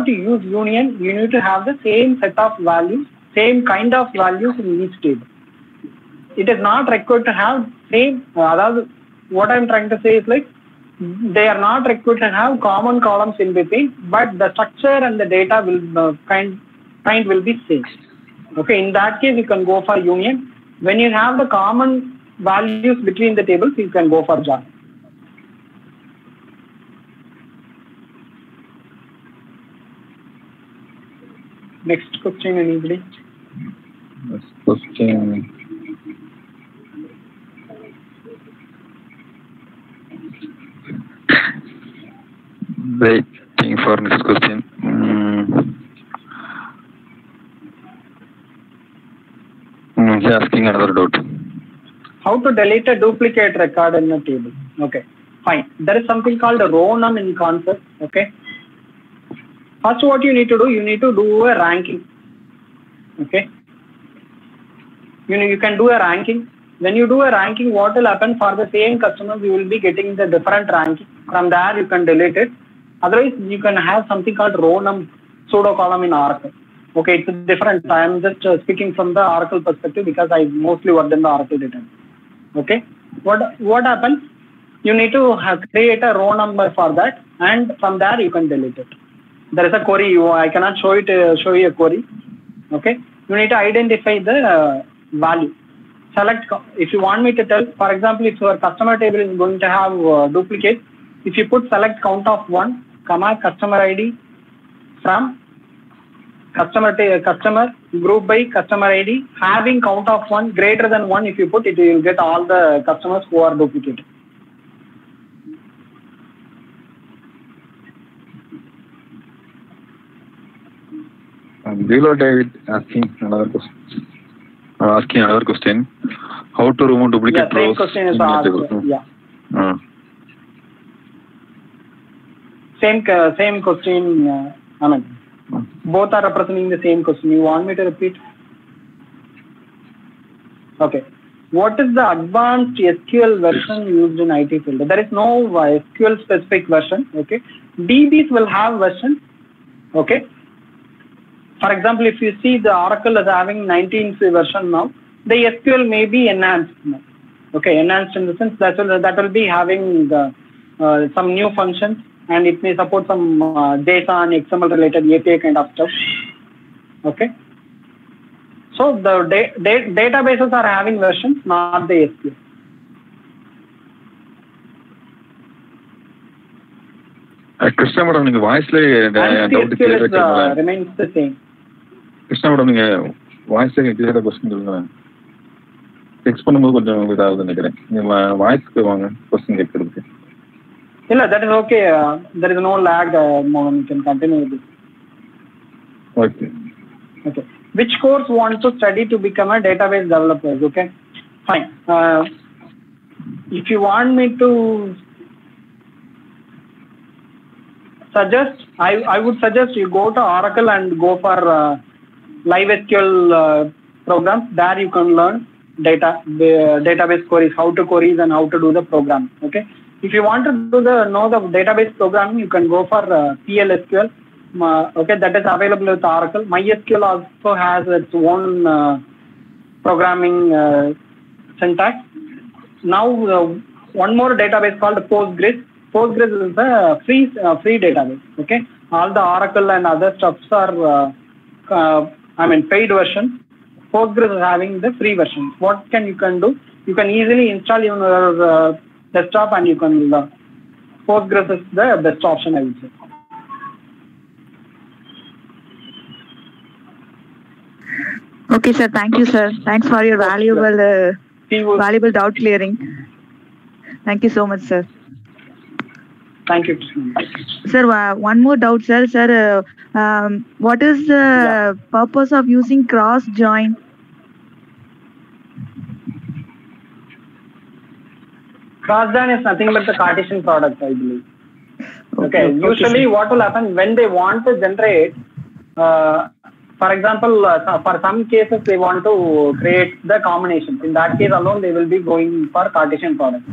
to use union, you need to have the same set of values, same kind of values in each table. It is not required to have same, what I am trying to say is like, they are not required to have common columns in between, but the structure and the data will kind will be same. Okay, in that case, you can go for union. When you have the common values between the tables, you can go for join. Next question, anybody? Next question. Waiting for next question. He's asking another doubt. How to delete a duplicate record in a table? Okay, fine. There is something called a row num in concept. Okay. First, what you need to do, you need to do a ranking. Okay. You can do a ranking. When you do a ranking, what will happen for the same customers, you will be getting the different ranking. From there, you can delete it. Otherwise, you can have something called row num pseudo column in Oracle. Okay, it's different. I am just speaking from the Oracle perspective because I mostly worked in the Oracle data. Okay. What happens? You need to create a row number for that, and from there you can delete it. There is a query. I cannot show you a query. Okay. You need to identify the value. Select, if you want me to tell, for example, if your customer table is going to have duplicate, if you put select count of 1, comma, customer ID from customer group by customer ID, having count of 1 greater than 1, if you put it, you will get all the customers who are duplicated. Below David asking another question. How to remove duplicate rows? Same question is asked. Yeah. Same question. Anand. Both are representing the same question. You want me to repeat? Okay. what is the advanced SQL version used in IT field? There is no SQL specific version. Okay, DBs will have versions. Okay, for example, if you see the Oracle is having 19th version now, the SQL may be enhanced now. Okay, enhanced in the sense that will be having some new functions, and it may support some JSON, XML related API kind of stuff. Okay. So the databases are having versions, not the SQL. Krishna madam, you voice remains the same. Krishna madam, you voice clear question. Text பண்ணும்போது கொஞ்சம் இதாவது நினைக்கிறேன். நீங்க வாய்ஸ்க்கு வாங்க question கேட்கிறதுக்கு. இல்ல, that is okay. There is no lag. You can continue with this. Okay. Okay. Which course want to study to become a database developer? Okay. Fine. If you want me to suggest, I would suggest you go to Oracle and go for live SQL programs. There you can learn database queries, how to queries and how to do the program. Okay. If you want to know the database programming, you can go for PLSQL. Okay, that is available with Oracle. MySQL also has its own programming syntax. Now one more database called Postgres. Postgres is a free database. Okay, all the Oracle and other stuffs are paid versions. Postgres is having the free versions. What you can do? You can easily install in your desktop and you can learn. Postgres is the best option, I would say. Okay, sir. Thank you, sir. Thanks for your valuable doubt clearing. Thank you so much, sir. Thank you. Sir, one more doubt, sir. Sir, what is the purpose of using cross join? Cross join is nothing but the Cartesian product, I believe. Okay. Usually, what will happen when they want to generate? For example, for some cases, they want to create the combination. In that case alone, they will be going for Cartesian product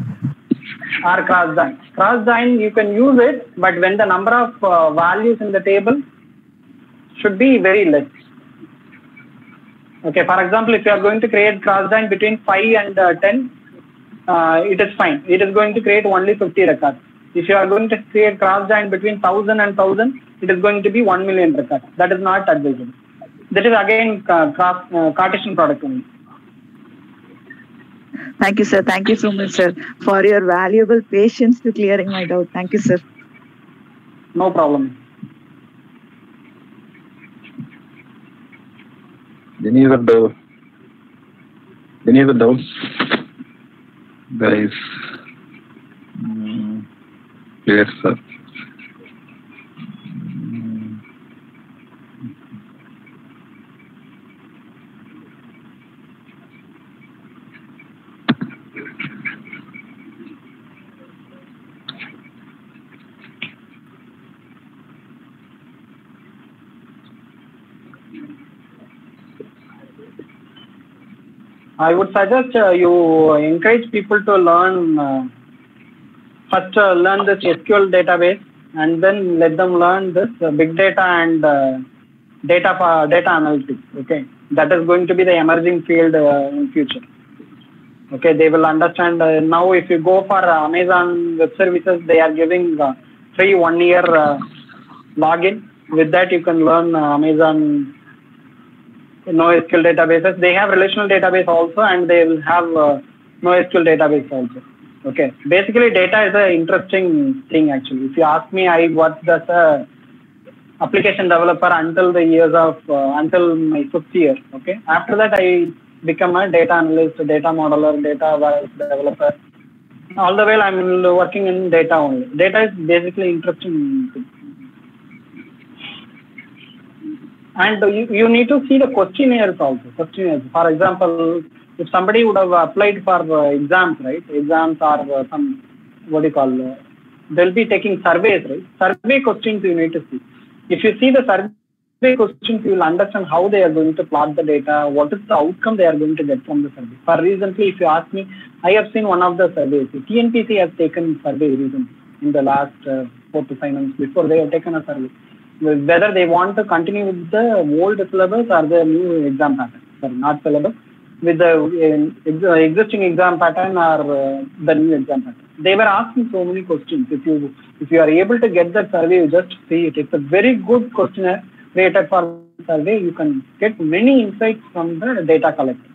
or cross join. Cross join, you can use it, but when the number of values in the table should be very less. Okay, for example, if you are going to create cross join between 5 and 10, it is fine. It is going to create only 50 records. If you are going to create cross join between 1000 and 1000, it is going to be 1 million records. That is not advisable. That is again Cartesian product only. Thank you, sir. Thank you so much, sir, for your valuable patience to clearing my doubt. Thank you, sir. No problem. Any other doubts? There is clear, sir. I would suggest you encourage people to learn first learn this SQL database, and then let them learn this big data and data analytics. Okay, that is going to be the emerging field in future. Okay, they will understand. Now if you go for Amazon Web Services, they are giving free 1 year login. With that you can learn Amazon NoSQL databases. They have relational database also, and they will have NoSQL database also. Okay, basically data is an interesting thing actually. If you ask me, I worked as a application developer until until my 5th year. Okay, after that I become a data analyst, data modeler, data developer. All the way I'm working in data only. Data is basically interesting thing. And you need to see the questionnaires also. For example, if somebody would have applied for exams, right? Exams or some, they'll be taking surveys, right? Survey questions you need to see. If you see the survey questions, you will understand how they are going to plot the data, what is the outcome they are going to get from the survey. For recently, if you ask me, I have seen one of the surveys. TNPC has taken survey recently in the last 4 to 5 months before they have taken a survey. Whether they want to continue with the old syllabus or the new exam pattern. Sorry, not syllabus. With the existing exam pattern or the new exam pattern. They were asking so many questions. If you are able to get that survey, you just see it. It's a very good questionnaire created for survey. You can get many insights from the data collected.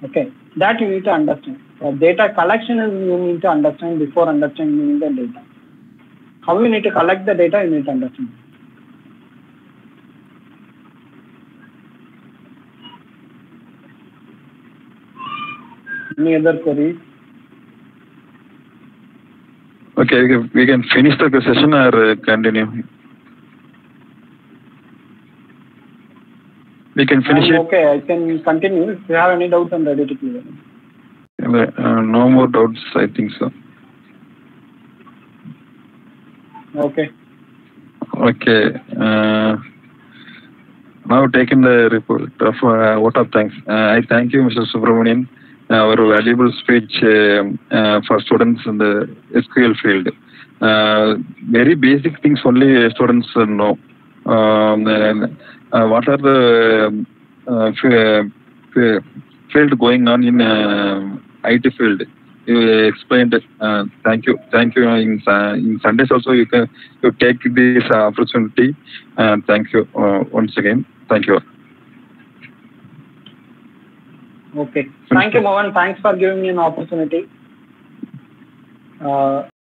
Okay, that you need to understand. Data collection is you need to understand before understanding the data. How you need to collect the data, you need to understand. Any other queries? Okay, we can finish the session or continue. We can finish it. Okay, I can continue. If you have any doubts, I'm ready to clear. No more doubts, I think so. Okay. Okay. Now taking the report of vote of thanks. I thank you, Mr. Subramanian, our valuable speech for students in the SQL field. Very basic things only students know. What are the field going on in IT field? You explained. Thank you. Thank you. In Sundays also you take this opportunity. Thank you once again. Thank you. Okay. Thank you, Mohan. Thanks for giving me an opportunity.